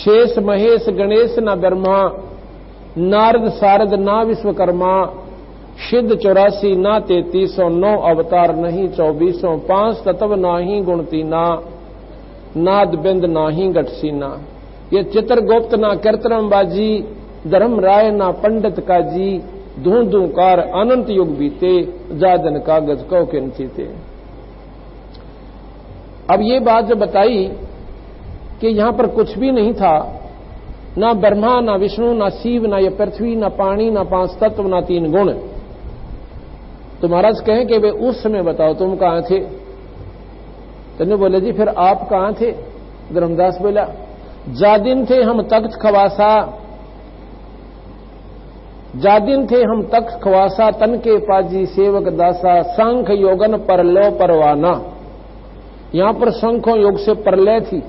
शेष महेश गणेश न ब्रह्मा, नारद सारद ना विश्वकर्मा, सिद्ध 84 ना 3309, अवतार नहीं 2400, 5 तत्व नाही गुण तीना, नाद बिंद नाही गठसीना। ये चित्रगुप्त ना कीर्तनम बाजी, धर्म राय ना पंडित काजी, धू धूकार अनंत युग बीते, जादन कागज कौ के नचीते। अब ये बात जो बताई कि यहां पर कुछ भी नहीं था, ना ब्रह्मा ना विष्णु ना शिव ना ये पृथ्वी ना पानी ना 5 तत्व ना 3 गुण, तो महाराज कहें कि वे उस समय बताओ तुम कहां थे? तो बोले जी फिर आप कहां थे? धर्मदास बोला जा दिन थे हम तख्त खवासा, जा दिन थे हम तख्त खवासा, तन के पाजी सेवक दासा, सांख योगन परलो परवाना। यहां पर शंखों योग से परलय थी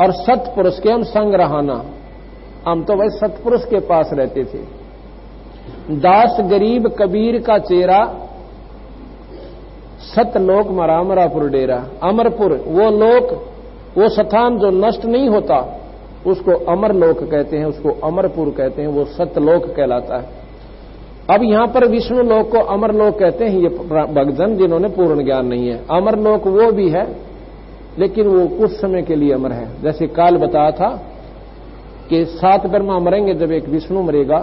और सतपुरुष के हम संग रहाना। हम तो वही सतपुरुष के पास रहते थे। दास गरीब कबीर का चेहरा, सतलोक मरामरापुर डेरा। अमरपुर वो लोक, वो स्थान जो नष्ट नहीं होता, उसको अमर लोक कहते हैं, उसको अमरपुर कहते हैं, वो सतलोक कहलाता है। अब यहां पर विष्णु लोक को अमर लोक कहते हैं ये भक्तजन जिन्होंने पूर्ण ज्ञान नहीं है। अमर लोक वो भी है लेकिन वो कुछ समय के लिए अमर है। जैसे काल बताया था कि 7 ब्रह्मा मरेंगे जब एक विष्णु मरेगा,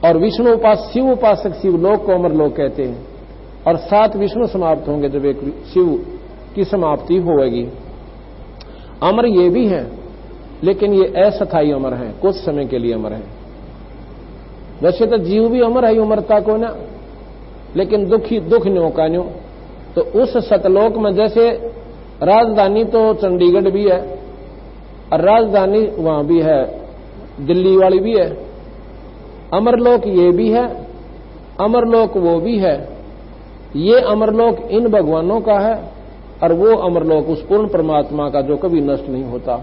और विष्णु शिव उपासक शिव लोक को अमर लोक कहते हैं, और 7 विष्णु समाप्त होंगे जब एक शिव की समाप्ति होगी। अमर ये भी है लेकिन ये अस्थायी अमर है, कुछ समय के लिए अमर है। वैसे तो जीव भी अमर है उमरता को ना, लेकिन दुख न्यो का न्यो। तो उस सतलोक में जैसे राजधानी तो चंडीगढ़ भी है और राजधानी वहां भी है, दिल्ली वाली भी है। अमरलोक ये भी है, अमरलोक वो भी है। ये अमरलोक इन भगवानों का है और वो अमरलोक उस पूर्ण परमात्मा का जो कभी नष्ट नहीं होता।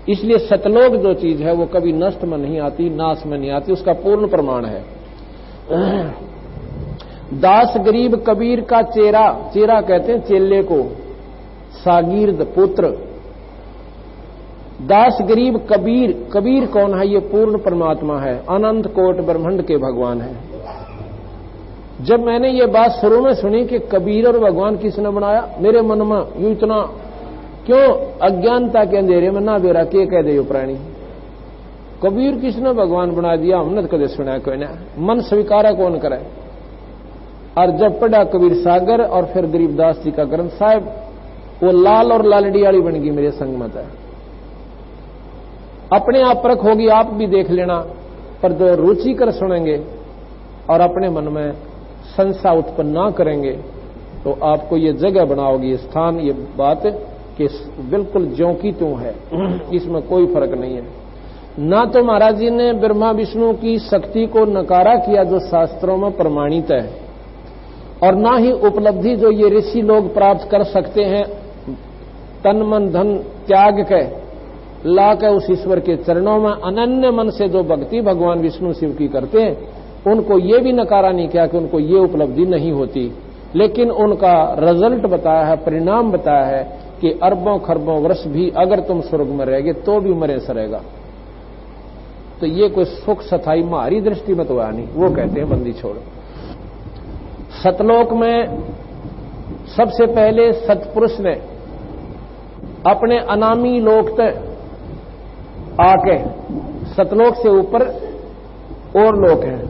इसलिए सतलोक जो चीज है वो कभी नष्ट में नहीं आती, नाश में नहीं आती, उसका पूर्ण प्रमाण है। दास गरीब कबीर का चेरा, चेरा कहते हैं चेले को, सागिर्द पुत्र। दास गरीब कबीर, कबीर कौन है? ये पूर्ण परमात्मा है, अनंत कोट ब्रह्मांड के भगवान है। जब मैंने ये बात शुरू में सुनी कि कबीर और भगवान किसने बनाया, मेरे मन में यूं इतना क्यों अज्ञानता के अंधेरे में ना बेरा के कह दे प्राणी, कबीर किसने भगवान बना दिया? हमने तो कदे सुना कोई ना, मन स्वीकारा कौन करे। और जब पढ़ा कबीर सागर और फिर गरीबदास जी का ग्रंथ साहिब, वो लाल और लालड़ी वाली बन गई मेरे संग मत है। अपने आप परख होगी, आप भी देख लेना, पर जो रुचि कर सुनेंगे और अपने मन में संशय उत्पन्न ना करेंगे तो आपको ये जगह बनाओगी, स्थान, ये बात कि बिल्कुल ज्यों की त्यों है, इसमें कोई फर्क नहीं है। ना तो महाराज जी ने ब्रह्मा विष्णु की शक्ति को नकारा किया जो शास्त्रों में प्रमाणित है, और ना ही उपलब्धि जो ये ऋषि लोग प्राप्त कर सकते हैं तन मन धन त्याग के ला के उस ईश्वर के चरणों में अनन्य मन से जो भक्ति भगवान विष्णु शिव की करते हैं, उनको ये भी नकारा नहीं किया कि उनको ये उपलब्धि नहीं होती, लेकिन उनका रिजल्ट बताया है, परिणाम बताया है कि अरबों खरबों वर्ष भी अगर तुम स्वर्ग में रहेगे तो भी मरे सरेगा। तो ये कोई सुख सथाई हमारी दृष्टि में तो आया नहीं, वो कहते हैं बंदी छोड़। सतलोक में सबसे पहले सतपुरुष ने अपने अनामी लोक तक आके, सतलोक से ऊपर और लोक हैं,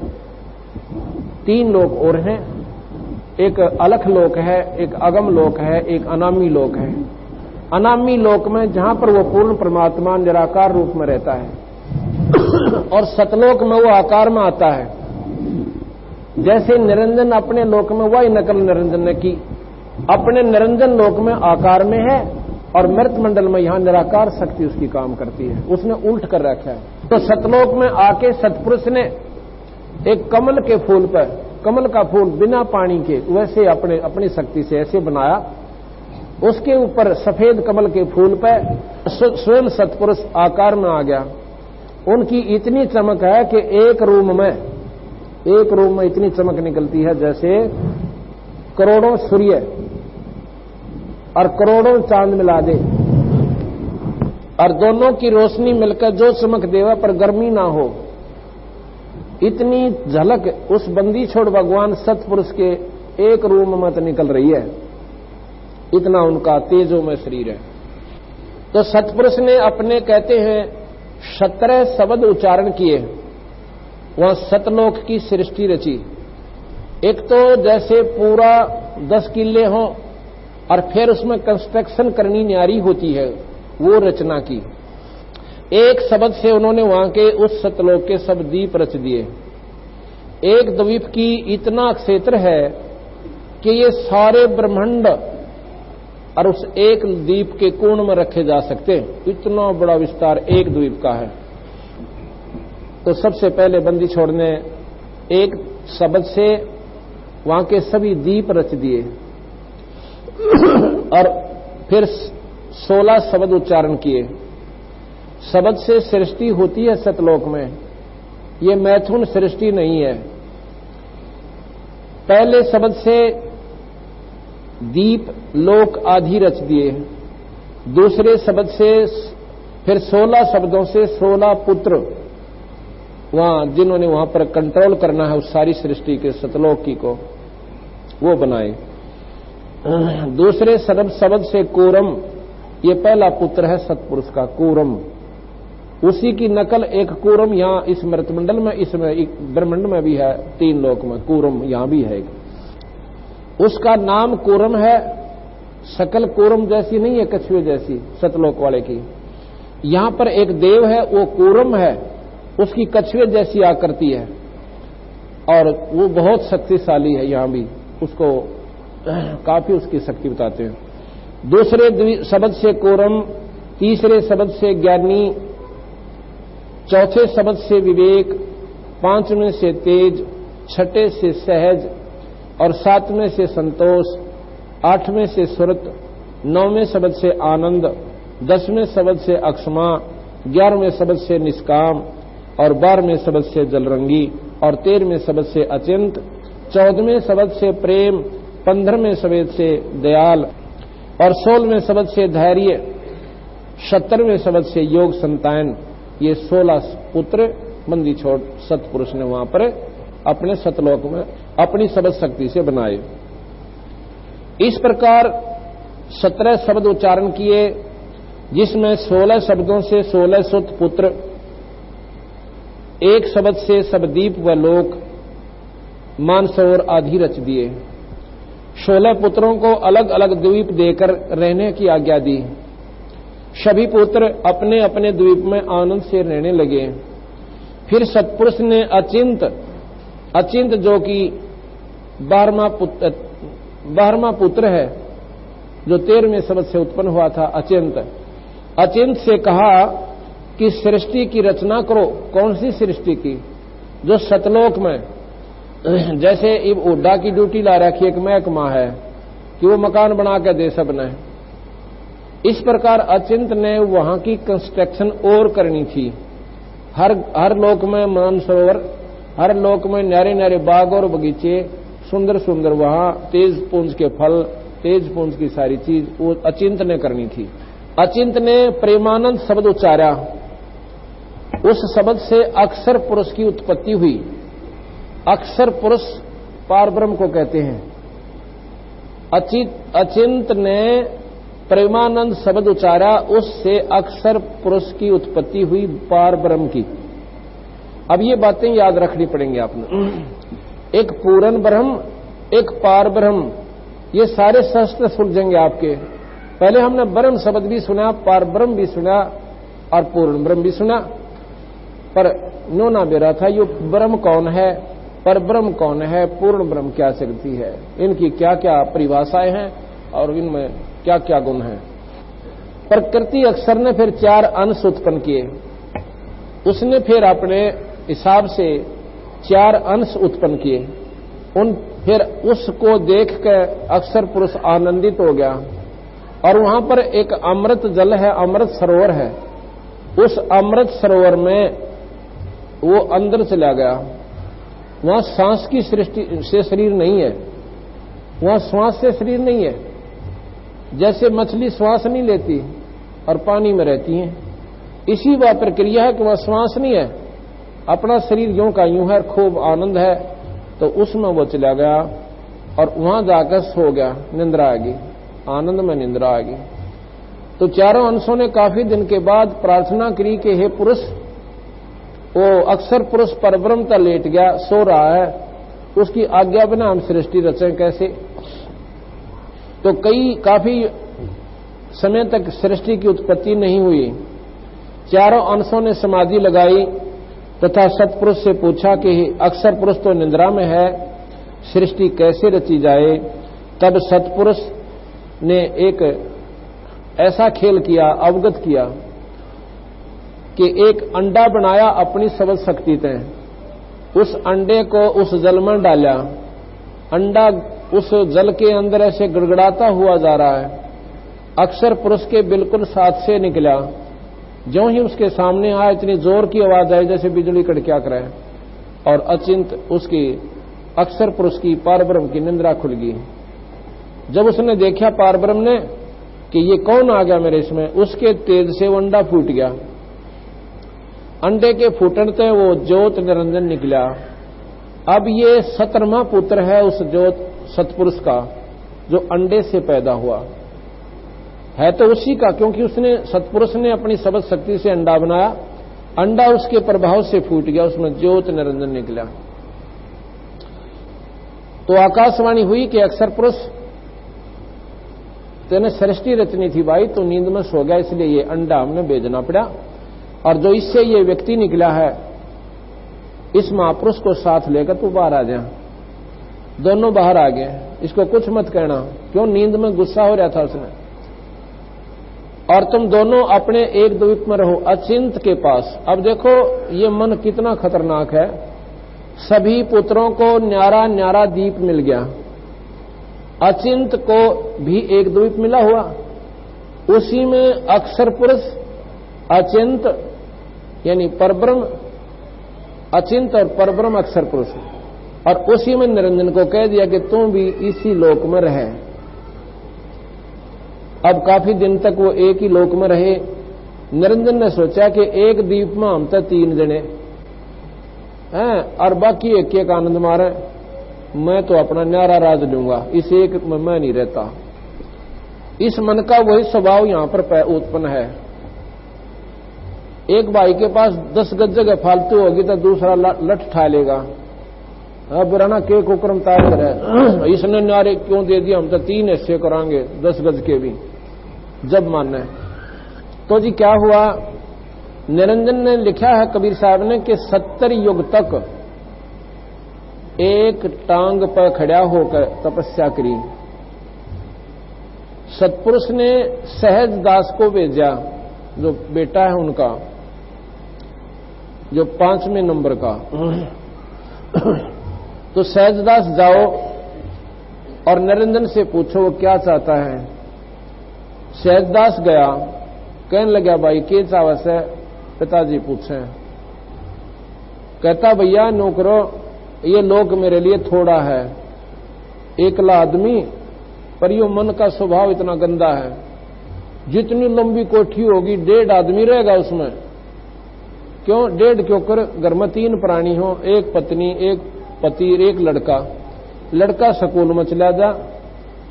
3 लोक और हैं, एक अलख लोक है, एक अगम लोक है, एक अनामी लोक है। अनामी लोक में जहां पर वो पूर्ण परमात्मा निराकार रूप में रहता है, और सतलोक में वो आकार में आता है। जैसे निरंजन अपने लोक में, वही नकल निरंजन ने की, अपने निरंजन लोक में आकार में है और मृत मंडल में यहां निराकार शक्ति उसकी काम करती है, उसने उल्ट कर रखा है। तो सतलोक में आके सतपुरुष ने एक कमल के फूल पर, कमल का फूल बिना पानी के वैसे अपनी शक्ति से ऐसे बनाया, उसके ऊपर सफेद कमल के फूल पर स्वयं सतपुरुष आकार में आ गया। उनकी इतनी चमक है कि एक रूम में इतनी चमक निकलती है जैसे करोड़ों सूर्य और करोड़ों चांद मिला दे। और दोनों की रोशनी मिलकर जो चमक देवा पर गर्मी ना हो, इतनी झलक उस बंदी छोड़ भगवान सतपुरुष के एक रूम में तो निकल रही है, इतना उनका तेजो में शरीर है। तो सतपुरुष ने अपने कहते हैं 17 शब्द उच्चारण किए, वहां सतलोक की सृष्टि रची। एक तो जैसे पूरा 10 किले हों और फिर उसमें कंस्ट्रक्शन करनी न्यारी होती है, वो रचना की। एक शब्द से उन्होंने वहां के उस सतलोक के सब द्वीप रच दिए। एक द्वीप की इतना क्षेत्र है कि ये सारे ब्रह्मांड और उस एक द्वीप के कोण में रखे जा सकते हैं, इतना बड़ा विस्तार एक द्वीप का है। तो सबसे पहले बंदी छोड़ ने एक शब्द से वहां के सभी द्वीप रच दिए और फिर 16 शब्द उच्चारण किए। शब्द से सृष्टि होती है सतलोक में, ये मैथुन सृष्टि नहीं है। पहले शब्द से दीप लोक आदि रच दिए, दूसरे शब्द से फिर 16 शब्दों से 16 पुत्र वहां जिन्होंने वहां पर कंट्रोल करना है उस सारी सृष्टि के सतलोक की को, वो बनाए। दूसरे शब्द से कूरम, ये पहला पुत्र है सतपुरुष का कूरम, उसी की नकल एक कूरम यहां इस मृतमंडल में, इसमें ब्रह्मांड में भी है, 3 लोक में कूरम यहां भी है। उसका नाम कूरम है, शकल कूरम जैसी नहीं है, कछुए जैसी सतलोक वाले की। यहां पर एक देव है, वो कूरम है, उसकी कछुए जैसी आकृति है और वो बहुत शक्तिशाली है। यहां भी उसको काफी उसकी शक्ति बताते हैं। दूसरे शब्द से कूरम, तीसरे शब्द से ज्ञानी, चौथे शब्द से विवेक, 5वें से तेज, 6ठे से सहज और 7वें से संतोष, 8वें से सुरत, 9वें शब्द से आनंद, 10वें शब्द से अक्षमा, 11वें शब्द से निष्काम और 12वें शब्द से जलरंगी और 13वें शब्द से अचिंत, 14वें शब्द से प्रेम, 15वें शब्द से दयाल और 16वें शब्द से धैर्य, 17वें शब्द से योग संतान। ये 16 पुत्र बंदी छोड़ सतपुरुष ने वहां पर अपने सतलोक में अपनी शब्द शक्ति से बनाए। इस प्रकार 17 शब्द उच्चारण किए, जिसमें 16 शब्दों से 16 सुत पुत्र, एक शब्द से सबदीप व लोक, मानसरोवर आदि रच दिए। 16 पुत्रों को अलग अलग द्वीप देकर रहने की आज्ञा दी। सभी पुत्र अपने अपने द्वीप में आनंद से रहने लगे। फिर सतपुरुष ने अचिंत जो कि 12वां पुत्र है, जो 13वें शब्द से उत्पन्न हुआ था, अचिंत से कहा कि सृष्टि की रचना करो। कौन सी सृष्टि की? जो सतलोक में, जैसे उड्डा की ड्यूटी ला रखी एक महकमा है कि वो मकान बना के दे सब ने, इस प्रकार अचिंत ने वहां की कंस्ट्रक्शन और करनी थी। हर लोक में मानसरोवर, हर लोक में न्यारे न्यारे बाग और बगीचे, सुंदर सुंदर वहां तेज पुंज के फल, तेज पुंज की सारी चीज वो अचिंत ने करनी थी। अचिंत ने प्रेमानंद शब्द उच्चारा, उस शब्द से अक्षर पुरुष की उत्पत्ति हुई। अक्षर पुरुष पारब्रह्म को कहते हैं। अचिंत ने प्रेमानंद शब्द उच्चारा, उससे अक्षर पुरुष की उत्पत्ति हुई पारब्रह्म की। अब ये बातें याद रखनी पड़ेंगी आपने। एक पूर्ण ब्रह्म, एक पार ब्रह्म, ये सारे शस्त्र सुलझेंगे आपके। पहले हमने ब्रह्म शब्द भी सुना, पार ब्रह्म भी सुना और पूर्ण ब्रह्म भी सुना, पर नोना बेरा था ये ब्रह्म कौन है, पर ब्रह्म कौन है, पूर्ण ब्रह्म क्या शक्ति है, इनकी क्या क्या परिभाषाएं हैं और इनमें क्या क्या गुण हैं। प्रकृति अक्षर ने फिर 4 अंश उत्पन्न किए। उसने फिर अपने हिसाब से 4 अंश उत्पन्न किए। फिर उसको देखकर अक्षर पुरुष आनंदित हो गया और वहां पर एक अमृत जल है, अमृत सरोवर है। उस अमृत सरोवर में वो अंदर चला गया। वहां सांस की सृष्टि से शरीर नहीं है, वहां श्वास से शरीर नहीं है। जैसे मछली श्वास नहीं लेती और पानी में रहती है, इसी वह प्रक्रिया है कि वह श्वास नहीं है, अपना शरीर यूं का यूं है, खूब आनंद है, तो उसमें वो चला गया और वहां जाकर सो गया, निंद्रा आ गई, आनंद में निंद्रा आ गई। तो चारों अंशों ने काफी दिन के बाद प्रार्थना करी कि हे पुरुष, वो अक्सर पुरुष परब्रह्म तक लेट गया, सो रहा है, उसकी आज्ञा बिना हम सृष्टि रचें कैसे। तो काफी समय तक सृष्टि की उत्पत्ति नहीं हुई। चारों अंशों ने समाधि लगाई तथा सत्पुरुष से पूछा कि अक्सर पुरुष तो निद्रा में है, सृष्टि कैसे रची जाए। तब सत्पुरुष ने एक ऐसा खेल किया, अवगत किया कि एक अंडा बनाया अपनी सबल शक्ति से, उस अंडे को उस जल में डाला, अंडा उस जल के अंदर ऐसे गड़गड़ाता हुआ जा रहा है, अक्सर पुरुष के बिल्कुल साथ से निकला, ज्यों ही उसके सामने आया इतनी जोर की आवाज आई जैसे बिजली कड़किया करे, और अचिंत उसकी अक्सर पुरुष की पारब्रह्म की निंद्रा खुल गई। जब उसने देखा पारब्रह्म ने कि ये कौन आ गया मेरे इसमें, उसके तेज से वो अंडा फूट गया। अंडे के फूटने वो ज्योत निरंजन निकला। अब ये 17वां पुत्र है उस ज्योत सत्पुरुष का, जो अंडे से पैदा हुआ है, तो उसी का, क्योंकि उसने सत्पुरुष ने अपनी सबद शक्ति से अंडा बनाया, अंडा उसके प्रभाव से फूट गया, उसमें ज्योत निरंजन निकला। तो आकाशवाणी हुई कि अक्सर पुरुष तेने सृष्टि रचनी थी भाई, तो नींद में सो गया, इसलिए ये अंडा हमने भेजना पड़ा, और जो इससे ये व्यक्ति निकला है इस महापुरुष को साथ लेकर तू बाहर आ जा। दोनों बाहर आ गए, इसको कुछ मत कहना, क्यों नींद में गुस्सा हो रहा था उसने। और तुम दोनों अपने एक द्वीप में रहो, अचिंत के पास। अब देखो ये मन कितना खतरनाक है। सभी पुत्रों को न्यारा न्यारा द्वीप मिल गया, अचिंत को भी एक द्वीप मिला हुआ, उसी में अक्षर पुरुष, अचिंत यानी परब्रह्म, अचिंत और परब्रह्म अक्षर पुरुष, और उसी में निरंजन को कह दिया कि तुम भी इसी लोक में रहे। अब काफी दिन तक वो एक ही लोक में रहे। निरंजन ने सोचा कि एक द्वीप में हम तो 3 जने हैं और बाकी एक आनंद मारे, मैं तो अपना न्यारा राज लूंगा, इस एक में मैं नहीं रहता। इस मन का वही स्वभाव यहां पर उत्पन्न है। एक भाई के पास 10 गज जगह फालतू होगी तो दूसरा लठ ठा लेगा, अब राना के कुक्रम तार करे, इसने न्यारे क्यों दे दिया, हम तो 3 हिस्से करांगे 10 गज के भी, जब मानना है। तो जी क्या हुआ, निरंजन ने लिखा है कबीर साहब ने कि 70 युग तक एक टांग पर खड़ा होकर तपस्या करी। सत्पुरुष ने सहज दास को भेजा, जो बेटा है उनका, जो 5वें नंबर का, तो सहजदास जाओ और निरंजन से पूछो वो क्या चाहता है। सहजदास गया, कहने लगा भाई के चावस है, पिताजी पूछे। कहता भैया नौकरो, ये लोक मेरे लिए थोड़ा है, एकला आदमी, पर यो मन का स्वभाव इतना गंदा है, जितनी लंबी कोठी होगी 1.5 आदमी रहेगा उसमें। क्यों 1.5 क्यों कर, घर में 3 प्राणी हो, एक पत्नी, एक पति, एक लड़का। लड़का स्कूल में चला जा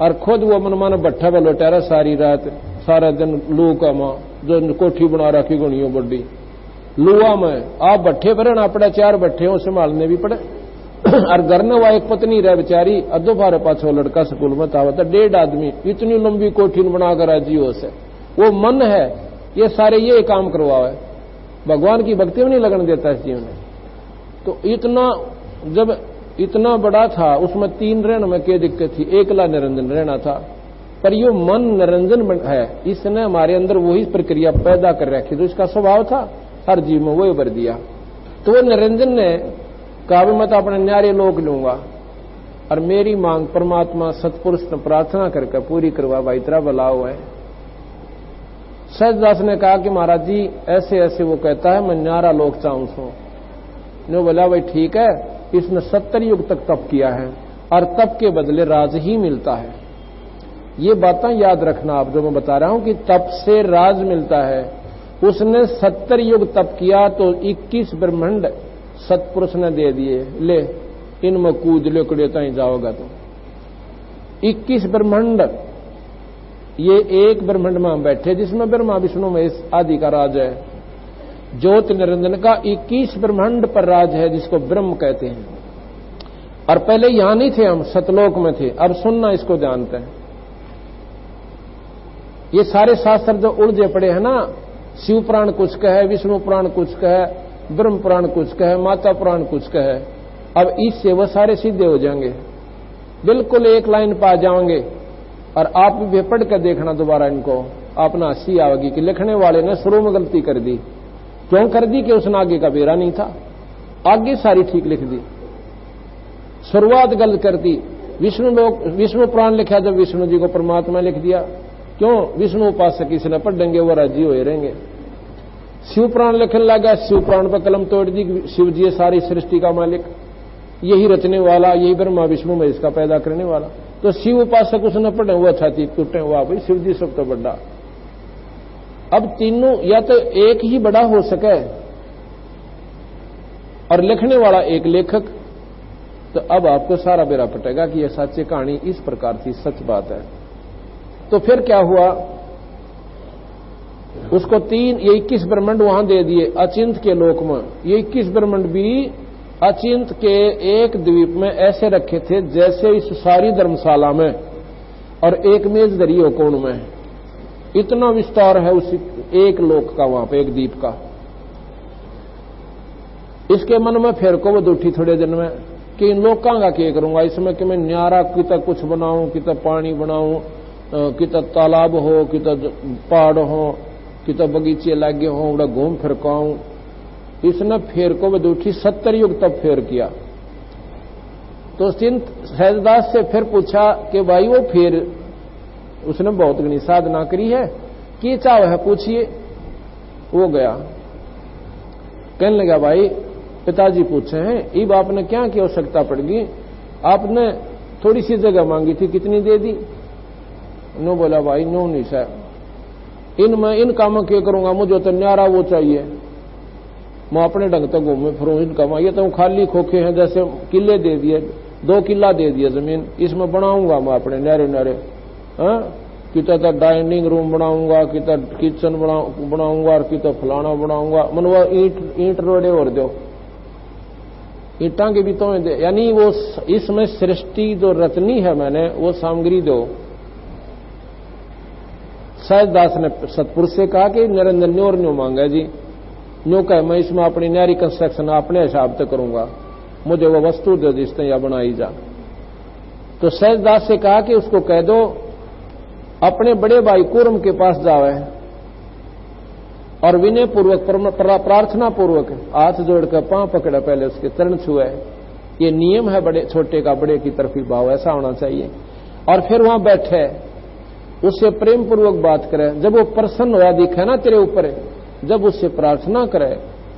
और खुद वो मनमान भट्ठा पर लौटा रहा सारी रात, सारा दिन लू का मां, जो कोठी बना रखी गुणियों बड्डी लुआ में, आप भट्ठे पर रहना पड़ा, 4 भट्ठे हो संभालने भी पड़े, और घर में वह एक पत्नी रह बेचारी, अदो भारे पाछो लड़का स्कूल में था, 1.5 आदमी, इतनी लंबी कोठी बनाकर राजी हो से। वो मन है, ये सारे ये काम करवावे, भगवान की भक्ति में नहीं लगन देता इस जीवन में। तो इतना जब इतना बड़ा था, उसमें 3 रहने में क्या दिक्कत थी, एकला निरंजन रहना था। पर यो मन निरंजन है, इसने हमारे अंदर वही प्रक्रिया पैदा कर रखी, तो इसका स्वभाव था हर जीव में वही भर दिया। तो वो निरंजन ने कहा मैं तो अपने न्यारे लोक लूंगा, और मेरी मांग परमात्मा सत्पुरुष ने प्रार्थना करके पूरी करवा, भाई तेरा भला हुआ है। सहजदास ने कहा कि महाराज जी ऐसे ऐसे वो कहता है, मैं न्यारा लोक चाहूं सो। नो बोला भाई ठीक है, इसने 70 युग तक तप किया है, और तप के बदले राज ही मिलता है। ये बातें याद रखना आप, जो मैं बता रहा हूं कि तप से राज मिलता है, उसने 70 युग तप किया तो 21 ब्रह्मांड सतपुरुष ने दे दिए, ले इनमें कूद ले कड़े ताई जाओगा तो 21 ब्रह्मांड। ये एक ब्रह्मांड में हम बैठे जिसमें ब्रह्मा विष्णु महेश आदि का राज है। ज्योति निरंजन का 21 ब्रह्मांड पर राज है जिसको ब्रह्म कहते हैं। और पहले यहां नहीं थे, हम सतलोक में थे। अब सुनना, इसको जानते हैं। ये सारे शास्त्र जो उलझे पड़े हैं ना, शिव पुराण कुछ कहे, विष्णु पुराण कुछ कहे, ब्रह्म पुराण कुछ कहे, माता पुराण कुछ कहे, अब इससे वो सारे सीधे हो जाएंगे, बिल्कुल एक लाइन पा जाओगे। और आप भी पढ़ कर देखना दोबारा इनको, आपने हंसी आएगी कि लिखने वाले ने शुरू में गलती कर दी। क्यों कर दी? कि उसने आगे का बेरा नहीं था, आगे सारी ठीक लिख दी, शुरुआत गलत कर दी। विष्णु पुराण लिखा जब विष्णु जी को परमात्मा लिख दिया। क्यों? विष्णु उपासक इसने पढ़ेंगे वो राजी हुए रहेंगे। शिव पुराण लिखने लगा, शिव पुराण पर कलम तोड़ दी। शिव जी सारी सृष्टि का मालिक, यही रचने वाला, यही ब्रह्मा विष्णु में इसका पैदा करने वाला। तो शिव उपासक उसने पढ़े, वो छाती टूटे हुआ, भाई शिव जी सब तो बड़ा। अब तीनों या तो एक ही बड़ा हो सके और लिखने वाला एक लेखक, तो अब आपको सारा बेरा पटेगा कि यह सच्ची कहानी इस प्रकार थी, सच बात है। तो फिर क्या हुआ? उसको ये 21 ब्रह्मांड वहां दे दिए अचिंत के लोक में। ये 21 ब्रह्मांड भी अचिंत के एक द्वीप में ऐसे रखे थे जैसे इस सारी धर्मशाला में और एक मेज धरी हो कोण में। इतना विस्तार है उस एक लोक का, वहां पे एक द्वीप का। इसके मन में फिर को वो दुठी थोड़े दिन में कि इन लोकां का क्या करूंगा इसमें, कि मैं न्यारा कितना कुछ बनाऊं, कितना पानी बनाऊं, कितना तालाब हो, कितना पहाड़ हो, कितना बगीचे लागे हो, बड़ा घूम फिर काऊं। इसने फेर को वो दुठी 70 युग तक फेर किया। तो सिंध सहजदास से फिर पूछा कि भाई वो फेर उसने बहुत घनी साधना करी है, कि चाव है पूछिए। वो गया, कहने लगा भाई पिताजी पूछे हैं, इब आपने क्या की आवश्यकता पड़गी? आपने थोड़ी सी जगह मांगी थी, कितनी दे दी? नो बोला भाई नो नहीं सर, इन कामों क्या करूंगा, मुझे तो न्यारा वो चाहिए, मैं अपने ढंग तक घूमे फिरूं। इन कामों ये तो खाली खोखे हैं, जैसे किले दे दिए, 2 किला दे दिए जमीन, इसमें बनाऊंगा मैं अपने न्यारे न्यारे। कितना डाइनिंग रूम बनाऊंगा, कितना किचन बनाऊंगा और कितना फलाना बनाऊंगा। मनवा ईंट रोड़े और दो, ईंटा के भी तो दे, यानी वो इसमें सृष्टि जो रचनी है मैंने वो सामग्री दो। सहजदास ने सतपुरुष से कहा कि निरंजन न्योर न्यो मांगा जी, न्यो कह मैं इसमें अपनी न्यारी कंस्ट्रक्शन अपने हिसाब से करूंगा, मुझे वो वस्तु दो जिसने या बनाई जा। तो सहजदास से कहा कि उसको कह दो अपने बड़े भाई कूर्म के पास जावे और विनय पूर्वक प्रार्थना पूर्वक हाथ जोड़कर पांव पकड़ा, पहले उसके चरण छुए। ये नियम है बड़े छोटे का बड़े की तरफी भाव, ऐसा होना चाहिए। और फिर वहां बैठे उससे प्रेम पूर्वक बात करे। जब वो प्रसन्न हुआ दिखे ना तेरे ऊपर, जब उससे प्रार्थना करे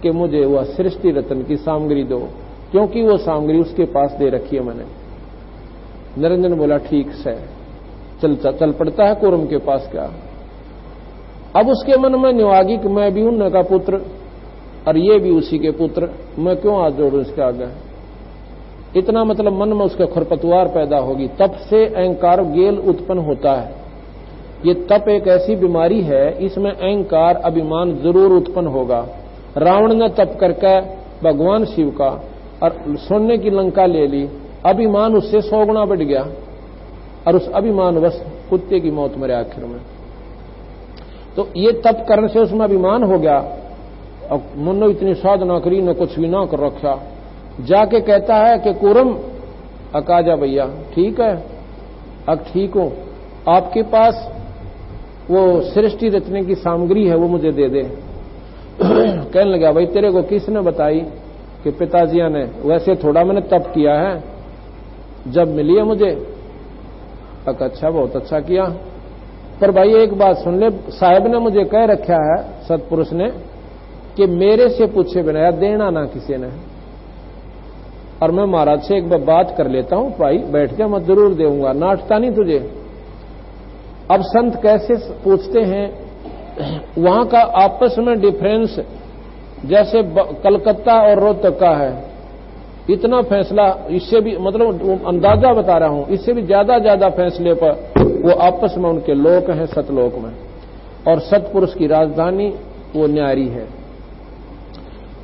कि मुझे वह सृष्टि रत्न की सामग्री दो, क्योंकि वो सामग्री उसके पास दे रखी है मैंने। निरंजन बोला ठीक से, चल पड़ता है कूर्म के पास। क्या अब उसके मन में न्योआगी कि मैं भी उन का पुत्र और ये भी उसी के पुत्र, मैं क्यों हाथ जोड़ूं इसके आगे। इतना मतलब मन में उसके खरपतवार पैदा होगी। तप से अहंकार गेल उत्पन्न होता है। ये तप एक ऐसी बीमारी है, इसमें अहंकार अभिमान जरूर उत्पन्न होगा। रावण ने तप करके भगवान शिव का और सोने की लंका ले ली, अभिमान उससे 100 गुना बढ़ गया और उस अभिमान बस कुत्ते की मौत मरे आखिर में। तो ये तप करने से उसमें अभिमान हो गया। अब मुन्नो इतनी साधना करी न कुछ भी ना कर रखा, जाके कहता है कि कूर्म अकाजा भैया ठीक है, अब ठीक हूं, आपके पास वो सृष्टि रचने की सामग्री है वो मुझे दे दे। कहने लगा भाई तेरे को किसने बताई? कि पिताजी ने। वैसे थोड़ा मैंने तप किया है, जब मिली है मुझे। अच्छा बहुत अच्छा किया, पर भाई एक बात सुन ले, साहब ने मुझे कह रखा है सतपुरुष ने कि मेरे से पूछे बिना देना ना किसी ने। और मैं महाराज से एक बार बात कर लेता हूं, भाई बैठ जा, मैं जरूर दूंगा, नाटता नहीं तुझे। अब संत कैसे पूछते हैं वहां का आपस में डिफरेंस जैसे कलकत्ता और रोहतक का है, इतना फैसला, इससे भी मतलब अंदाजा बता रहा हूं, इससे भी ज्यादा फैसले पर वो आपस में उनके लोक हैं सतलोक में। और सतपुरुष की राजधानी वो न्यारी है।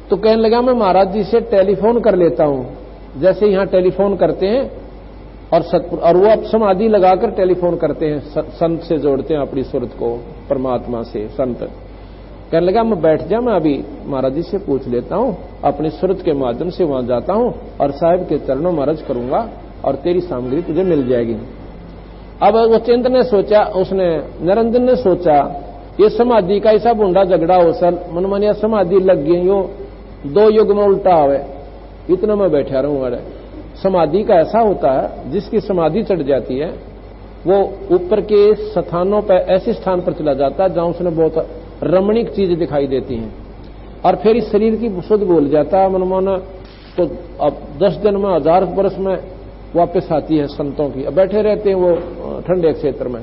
तो कहने लगा मैं महाराज जी से टेलीफोन कर लेता हूं, जैसे यहां टेलीफोन करते हैं और वो अब समाधि लगाकर टेलीफोन करते हैं, संत से जोड़ते हैं अपनी सूरत को परमात्मा से। संत कहने लगा मैं बैठ जा, मैं अभी महाराज जी से पूछ लेता हूं, अपनी सूरत के माध्यम से वहां जाता हूं और साहिब के चरणों में अर्ज करूंगा और तेरी सामग्री तुझे मिल जाएगी। अब वो चिंत ने सोचा, उसने निरंजन ने सोचा ये समाधि का ऐसा बूंदा झगड़ा हो सर, मनमानिया समाधि लग गई, यो 2 युग में उल्टा आवे, इतना मैं बैठा रहूं। अरे समाधि का ऐसा होता है जिसकी समाधि चढ़ जाती है वो ऊपर के स्थानों पर, ऐसे स्थान पर चला जाता है जहां उसने बहुत रमणीक चीज दिखाई देती हैं और फिर इस शरीर की शुद्ध भूल जाता है मनमाना। तो अब 10 दिन में 1000 वर्ष में वापस आती है संतों की। अब बैठे रहते हैं वो ठंडे क्षेत्र में।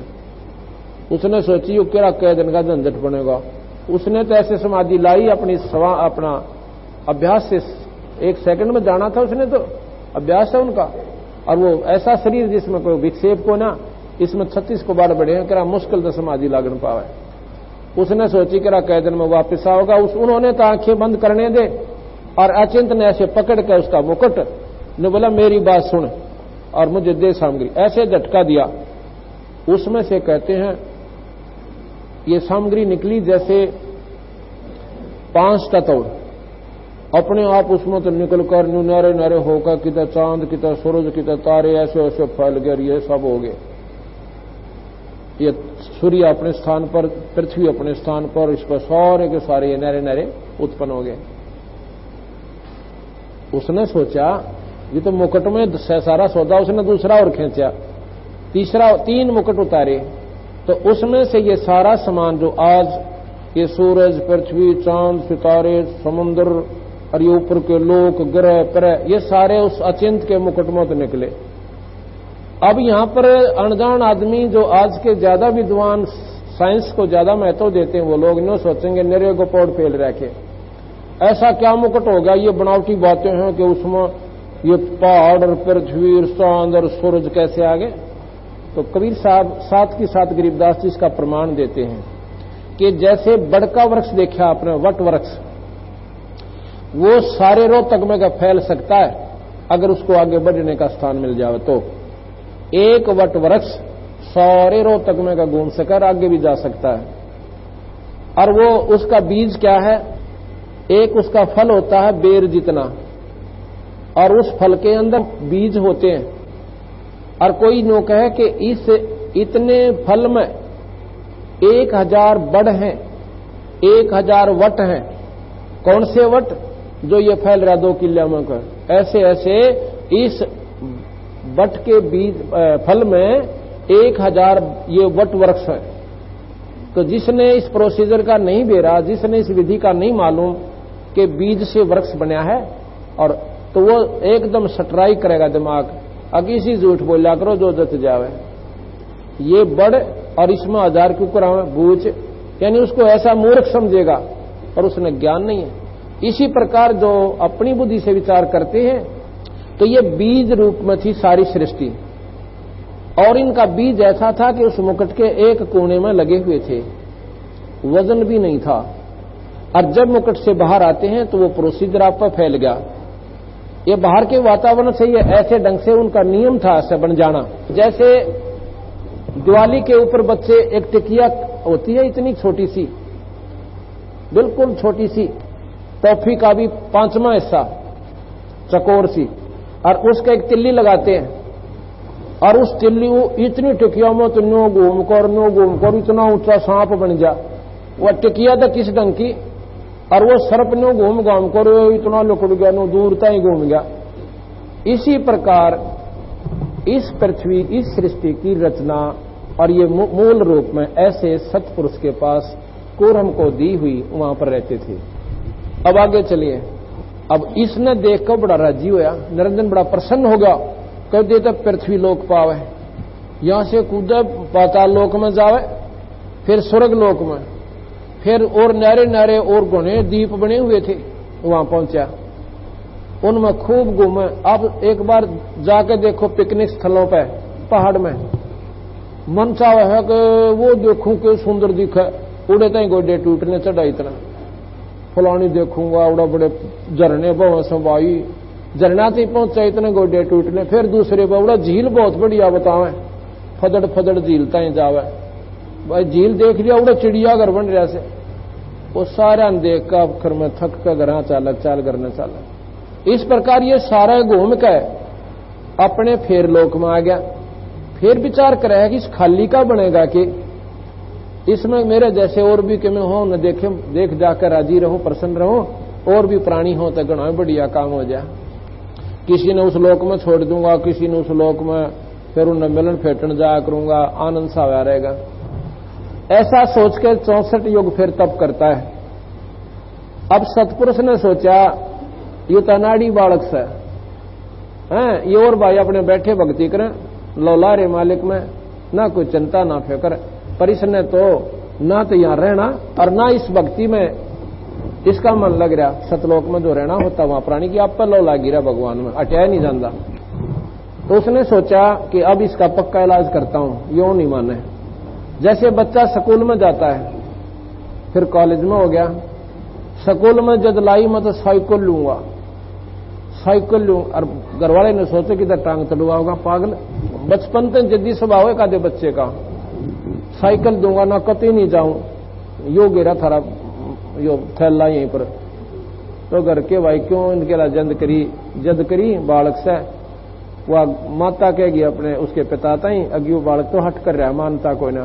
उसने सोची वो क्या कई दिन का झंझट बनेगा, उसने तो ऐसे समाधि लाई अपना अभ्यास से 1 सेकंड में जाना था, उसने तो अभ्यास है उनका। और वो ऐसा शरीर जिसमें कोई विक्षेप को ना, इसमें 36 को बार बढ़े हैं, करा मुश्किल तो समाधि लागन पावे। उसने सोची करा कई दिन में वापिस आओगा। उन्होंने तो आंखें बंद करने दे और अचिंत ने ऐसे पकड़ के उसका मुकुट ने बोला मेरी बात सुन और मुझे दे सामग्री, ऐसे झटका दिया। उसमें से कहते हैं ये सामग्री निकली जैसे 5 तत्व अपने आप उसमें तो निकलकर नारे नारे होकर किधर चांद किधर सूरज किधर तारे ऐसे ऐसे फैल गए, ये सब हो गए। ये सूर्य अपने स्थान पर, पृथ्वी अपने स्थान पर, इस पर सारे के सारे ये नारे नारे उत्पन्न हो गए। उसने सोचा ये तो मुकुट में सारा सौदा, उसने दूसरा और खींचा, 3 मुकुट उतारे। तो उसमें से ये सारा सामान जो आज ये सूरज पृथ्वी चांद सितारे समुद्र और ये ऊपर के लोक ग्रह परह, ये सारे उस अचिंत के मुकुट में तो निकले। अब यहां पर अनजान आदमी जो आज के ज्यादा विद्वान, साइंस को ज्यादा महत्व देते हैं, वो लोग नो सोचेंगे निरे गोपोड़ फेल रखे, ऐसा क्या मुकुट होगा, ये बनावटी बातें हैं कि उसमें ये पहाड़ और पृथ्वी चांद और सूरज कैसे आ गए। तो कबीर साहब साथ की साथ गरीबदास जी इसका प्रमाण देते हैं कि जैसे बड़का वृक्ष देखा आपने, वट वृक्ष, वो सारे रोहतक में का फैल सकता है अगर उसको आगे बढ़ने का स्थान मिल जाए। तो एक वट वृक्ष सारे रोहतक में का घूम सकर आगे भी जा सकता है। और वो उसका बीज क्या है, एक उसका फल होता है बेर जितना, और उस फल के अंदर बीज होते हैं। और कोई नो कहे कि इस इतने फल में 1000 बड़ हैं, 1000 वट हैं। कौन से वट, जो ये फैल रहा 2 किले में कर, ऐसे ऐसे इस वट के बीज फल में 1000 ये वट वृक्ष है। तो जिसने इस प्रोसीजर का नहीं बेरा, जिसने इस विधि का नहीं मालूम कि बीज से वृक्ष बना है, और तो वो एकदम स्ट्राइक करेगा दिमाग, अगर इसी झूठ बोला करो जो जत जावे, ये बड़ और इसमें 1000 क्यों करावे बूझ, यानी उसको ऐसा मूर्ख समझेगा और उसने ज्ञान नहीं है। इसी प्रकार जो अपनी बुद्धि से विचार करते हैं, तो ये बीज रूप में थी सारी सृष्टि, और इनका बीज ऐसा था कि उस मुकुट के एक कोने में लगे हुए थे, वजन भी नहीं था। और जब मुकुट से बाहर आते हैं तो वो प्रोसीजर आप पर फैल गया। ये बाहर के वातावरण से ये ऐसे ढंग से उनका नियम था ऐसे बन जाना। जैसे दिवाली के ऊपर बच्चे एक टिकिया होती है इतनी छोटी सी, बिल्कुल छोटी सी टॉफी का भी 5वां हिस्सा चकोर सी, और उसका एक तिल्ली लगाते हैं, और उस तिल्ली इतनी टिकिया में तो नो घूम कर इतना ऊंचा सांप बन जा। वह टिकिया तो किस ढंग की, और वो सर्प नो घूम घाम कर इतना लुकड़ गया, नो दूरता ही घूम गया। इसी प्रकार इस पृथ्वी, इस सृष्टि की रचना और ये मूल रूप में ऐसे सतपुरुष के पास कूर्म को दी हुई वहां पर रहते थे। अब आगे चलिए। अब इसने देखकर बड़ा राजी होया, निरंजन बड़ा प्रसन्न हो गया, कह देता पृथ्वी लोक पावे, यहां से कूदे पाताल लोक में जावे, फिर स्वर्ग लोक में, फिर और नारे नारे और घने द्वीप बने हुए थे, वहां पहुंचा, उनमें खूब घूमे। अब एक बार जाके देखो पिकनिक स्थलों पे पहाड़ में, मन चाह है कि वो देखूं कि सुंदर दिखे, उड़े तई गोडे टूटने चढ़ा, इतना फलानी देखूंगा, उड़ा बड़े झरने बहु संवाई, झरना से पहुंचा इतने गोडे टूटने। फिर दूसरे बावड़ा झील बहुत बढ़िया बतावे, फदड़ फदड़ झील तई जावे, भाई झील देख लिया, उड़ा चिड़िया घर बन रहा से, वो सारा देख का आखिर में थक कर घर चाल करने चाल। इस प्रकार ये सारा घूम के अपने फेर लोक में आ गया। फिर विचार करे कि इस खाली का बनेगा कि इसमें मेरे जैसे और भी कि मैं हो न देखे, देख जाकर राजी रहूं, प्रसन्न रहूं, और भी प्राणी हो तो गणा बढ़िया काम हो जाए। किसी ने उस लोक में छोड़ दूंगा, किसी ने उस लोक में फिर उन्हें मिलन फेटन जाया करूंगा, आनंद सा आया रहेगा। ऐसा सोच के 64 युग फिर तप करता है। अब सतपुरुष ने सोचा ये तनाड़ी बालक से हैं, ये और भाई अपने बैठे भक्ति करें, लौला रे मालिक में ना कोई चिंता ना फिक्र, पर इसने तो ना तो यहां रहना और ना इस भक्ति में इसका मन लग रहा। सतलोक में जो रहना होता वहां प्राणी की आप पर लौला गिरा भगवान में, अटया नहीं जाता। तो उसने सोचा कि अब इसका पक्का इलाज करता हूं, यो नहीं माने। जैसे बच्चा स्कूल में जाता है, फिर कॉलेज में हो गया, स्कूल में जद लाई मैं तो साइकिल लूंगा, साइकिल लूं, और घरवाले ने सोचे कि टांग तड़ुआ होगा पागल, बचपन तक जद्दी स्वभाव है कादे बच्चे का, साइकिल दूंगा ना कतई नहीं जाऊं, यो गिरा थारा यो थैला यहीं पर। तो घर के भाई क्यों इनके ला जद करी बालक से, वह माता कहेगी अपने उसके पिता ताई अग्यू बालक तो हट कर रहा, मानता कोई ना,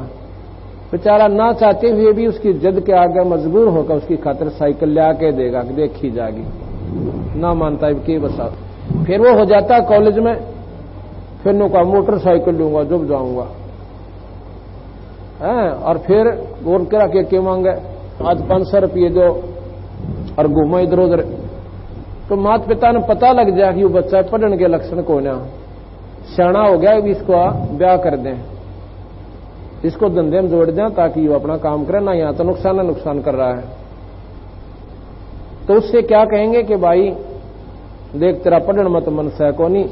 बेचारा ना चाहते हुए भी उसकी जद के आगे मजबूर होकर उसकी खातिर साइकिल ले आके देगा, देखी जाएगी, ना मानता है कि बसा। फिर वो हो जाता कॉलेज में, फिर नु का मोटरसाइकिल लूंगा जब जाऊंगा, और फिर गोर करा के मांगे आज 500 रुपये दो और घूमो इधर उधर। तो माता पिता ने पता लग जाए कि वो बच्चा पढ़ने के लक्षण को ना सियाना हो गया, इसको ब्याह कर दें, इसको धंधे में जोड़ दें ताकि वो अपना काम करे, ना यहां तो नुकसान कर रहा है। तो उससे क्या कहेंगे कि भाई देख तेरा पढ़ने मत मन से को नहीं,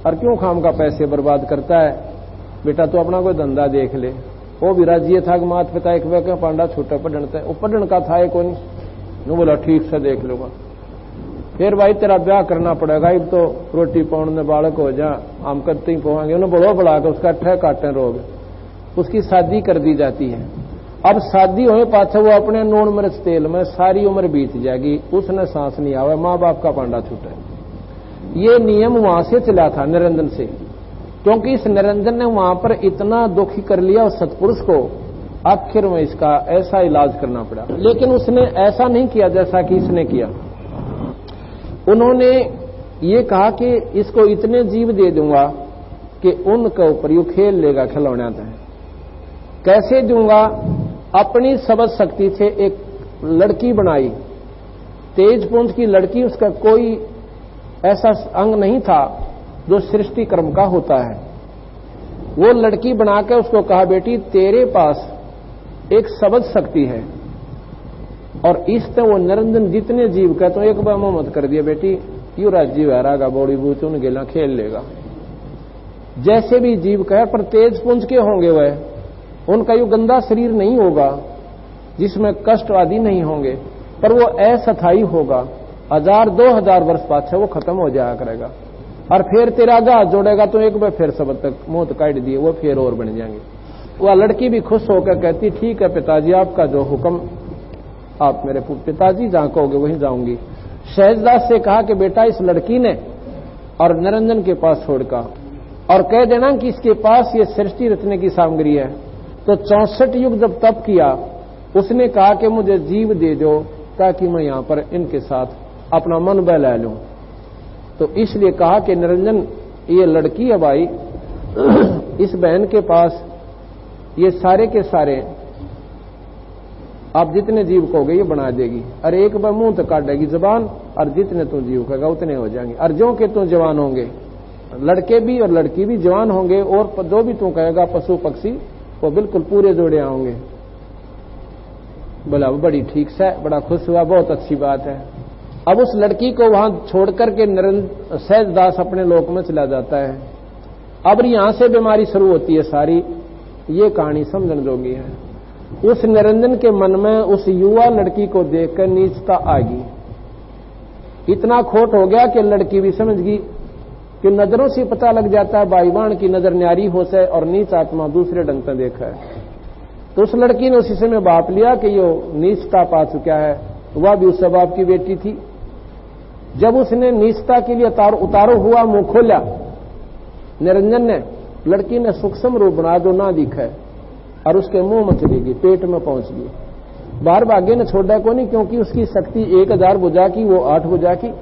और क्यों खाम का पैसे बर्बाद करता है, बेटा तो अपना कोई धंधा देख ले। वो भी राजी था कि माता पिता एक वे पांडा छोटा पढ़नता है, वो पढ़न का था कोई नहीं, बोला ठीक से देख लूंगा। फिर भाई तेरा ब्याह करना पड़ेगा, अब तो रोटी पाउन में बालक हो जा, हम कत्ते ही पवाएंगे, उन्हें बड़ो बढ़ा कर उसका ठह काटने रोग, उसकी शादी कर दी जाती है। अब शादी होने पाछे वो अपने नून मिर्च तेल में सारी उम्र बीत जाएगी, उसने सांस नहीं आवे, माँ बाप का पांडा छूटे। ये नियम वहां से चला था निरंजन से, क्योंकि इस निरंजन ने वहां पर इतना दुखी कर लिया उस सतपुरुष को, आखिर में इसका ऐसा इलाज करना पड़ा। लेकिन उसने ऐसा नहीं किया जैसा कि इसने किया। उन्होंने ये कहा कि इसको इतने जीव दे दूंगा कि उनके ऊपर यू खेल लेगा खिलौना था। कैसे दूंगा? अपनी सबद शक्ति से एक लड़की बनाई, तेज पुंज की लड़की, उसका कोई ऐसा अंग नहीं था जो सृष्टि कर्म का होता है। वो लड़की बनाकर उसको कहा बेटी तेरे पास एक सबद शक्ति है, और इससे वो निरंजन जितने जीव का तो एक बार मोहम्मद कर दिया बेटी, यू राजीव हरागा बौड़ी बूच उन गेला खेल लेगा। जैसे भी जीव कहे पर तेज पुंज के होंगे वह, उनका यू गंदा शरीर नहीं होगा जिसमें कष्ट आदि नहीं होंगे, पर वो अस्थायी होगा, 1000-2000 वर्ष पाछे वो खत्म हो जाया करेगा। और फिर तेरा गाह जोड़ेगा तो एक बार फिर सब तक मौत काट दिए, वो फिर और बन जाएंगे। वह लड़की भी खुश होकर कहती ठीक है पिताजी, आपका जो हुक्म, आप मेरे पिताजी जहां कहोगे वहीं जाऊंगी। शहजदास से कहा कि बेटा इस लड़की ने और निरंजन के पास छोड़कर और कह देना कि इसके पास ये सृष्टि रचने की सामग्री है। तो 64 युग जब तप किया, उसने कहा कि मुझे जीव दे दो ताकि मैं यहां पर इनके साथ अपना मन बहला लूं। तो इसलिए कहा कि निरंजन ये लड़की है भाई, इस बहन के पास ये सारे के सारे आप जितने जीव कहोगे ये बना देगी, और एक बार मुंह तक काटेगी जबान, और जितने तू जीव कहेगा उतने हो जाएंगे। और जो के तू जवान होंगे, लड़के भी और लड़की भी जवान होंगे, और जो भी तू कहेगा पशु पक्षी वो बिल्कुल पूरे जोड़े होंगे। बोला वो बड़ी ठीक से, बड़ा खुश हुआ, बहुत अच्छी बात है। अब उस लड़की को वहां छोड़ करके सहजदास अपने लोक में चला जाता है। अब यहां से बीमारी शुरू होती है सारी। ये कहानी समझने जोगी है। उस निरंजन के मन में उस युवा लड़की को देखकर नीचता आ गई। इतना खोट हो गया कि लड़की भी समझ गई कि नजरों से पता लग जाता है बाईवान की नजर न्यारी हो से और नीच आत्मा दूसरे ढंग से देखा है। तो उस लड़की ने उसी समय बाप लिया कि यो नीचता पा चुका है। वह भी उस बाप की बेटी थी। जब उसने नीचता के लिए उतारो हुआ मुंह खोला निरंजन ने, लड़की ने सूक्ष्म रूप बना दो ना दिखा है और उसके मुंह में चली गई, पेट में पहुंच गई। बाहर भाग्य ने छोड़ा को नहीं, क्योंकि उसकी शक्ति 1000 भुजा की, वो 8 भुजा की।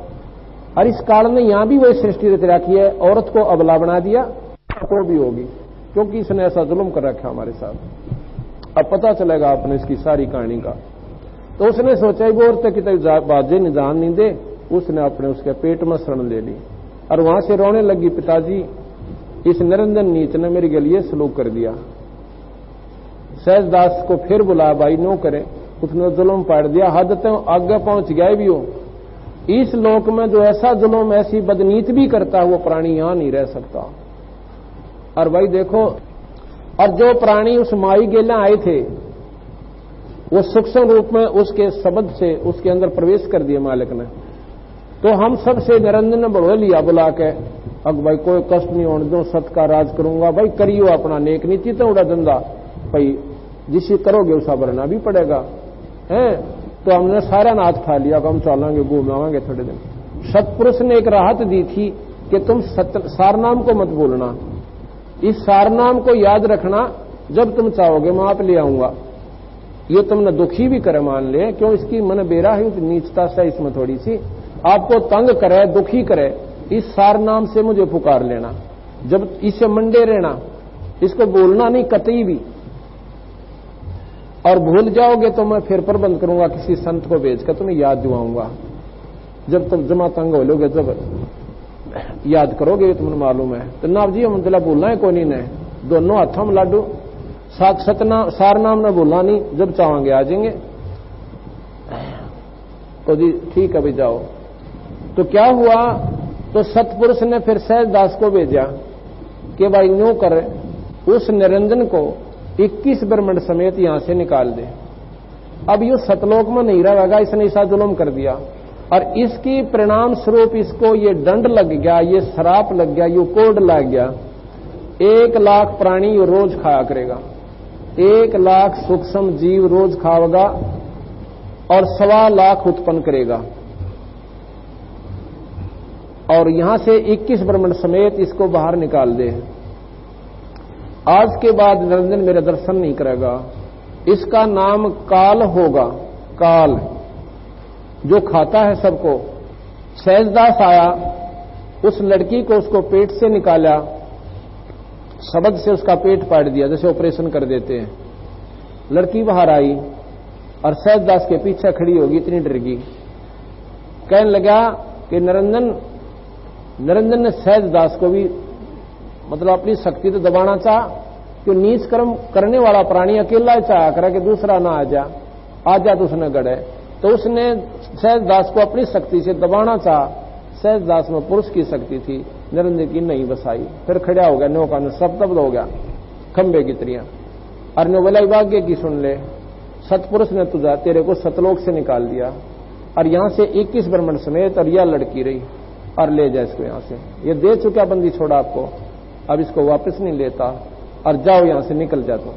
और इस काल ने यहां भी वही सृष्टि रच रखी है, औरत को अबला बना दिया तो भी होगी, क्योंकि इसने ऐसा जुल्म कर रखा हमारे साथ। अब पता चलेगा आपने इसकी सारी कहानी का। तो उसने सोचा वो औरत की बाजे निजान नहीं दे, उसने अपने उसके पेट में शरण ले ली और वहां से रोने लगी, पिताजी इस निरंजन नीच ने मेरे लिए सलूक कर दिया। सहजदास को फिर बुला, भाई नो करे, उसने जुल्म पाड़ दिया, हद तक आगे पहुंच गए भी हो। इस लोक में जो ऐसा जुल्म ऐसी बदनीत भी करता है वो प्राणी यहां नहीं रह सकता। और भाई देखो, और जो प्राणी उस माई गेला आए थे वो सूक्ष्म रूप में उसके शब्द से उसके अंदर प्रवेश कर दिए मालिक ने। तो हम सब से निरंजन ने बढ़ो लिया बुला के, अब भाई कोई कष्ट नहीं होने दो, सत का राज करूंगा, भाई करियो अपना नेक नीति तो उड़ा धंधा, भाई जिसे करोगे उसका भरना भी पड़ेगा है। तो हमने सारा नाथ खा लिया, हम चलेंगे घूम आवांगे थोड़े दिन। सतपुरुष ने एक राहत दी थी कि तुम सारनाम को मत भूलना, इस सारनाम को याद रखना, जब तुम चाहोगे मैं आप ले आऊंगा। ये तुमने दुखी भी करे मान ले, क्यों इसकी मन बेरा है नीचता से, इसमें थोड़ी सी आपको तंग करे दुखी करे, इस सारनाम से मुझे पुकार लेना, जब इसे मंडे रहना, इसको बोलना नहीं कतई भी। और भूल जाओगे तो मैं फिर प्रबंध करूंगा, किसी संत को भेजकर तुम्हें याद दिवाऊंगा। जब तुम जमा तंग हो लोगे जब याद करोगे, तुम्हें मालूम है। तो नाव जी हम भूलना है कोनी ने, दोनों हाथों में लाडू, सारनाम ने भूलना नहीं, जब चाहेंगे आ जाएंगे। तो जी ठीक है भाई जाओ। तो क्या हुआ, तो सतपुरुष ने फिर सहजदास को भेजा कि भाई न्यू कर, उस निरंजन को 21 ब्रह्मंड समेत यहां से निकाल दे। अब ये सतलोक में नहीं रहेगा, इसने ऐसा जुल्म कर दिया और इसकी परिणाम स्वरूप इसको ये दंड लग गया, ये श्राप लग गया, ये कोड लग गया। 1 लाख प्राणी ये रोज खाया करेगा, 1 लाख सूक्ष्म जीव रोज खाएगा और 1.25 लाख उत्पन्न करेगा। और यहां से 21 ब्रह्मंड समेत इसको बाहर निकाल दे। आज के बाद निरंजन मेरे दर्शन नहीं करेगा, इसका नाम काल होगा। काल जो खाता है सबको। सहजदास आया, उस लड़की को उसको पेट से निकाला, शब्द से उसका पेट पाट दिया, जैसे ऑपरेशन कर देते हैं। लड़की बाहर आई और सहजदास के पीछे खड़ी होगी, इतनी डर गई। कहने लगा कि निरंजन ने सहजदास को भी मतलब अपनी शक्ति तो दबाना चाह, कि नीच कर्म करने वाला प्राणी अकेला चाह करे कि दूसरा ना आ जा तो उसने गड़े। तो उसने सहजदास को अपनी शक्ति से दबाना चाह। सहजदास में पुरुष की शक्ति थी, निरंजन की नहीं बसाई। फिर खड़ा हो गया, नौका ने शब्द हो गया खंबे की तरियां। और ने बोला भाग्य की सुन ले, सतपुरुष ने तुझा तेरे को सतलोक से निकाल दिया और यहां से 21 ब्रह्मंड समेत, और यह लड़की रही, और ले जा इसको यहां से। ये दे चुका बंदी छोड़ा आपको, अब इसको वापस नहीं लेता, और जाओ यहां से निकल जा। तो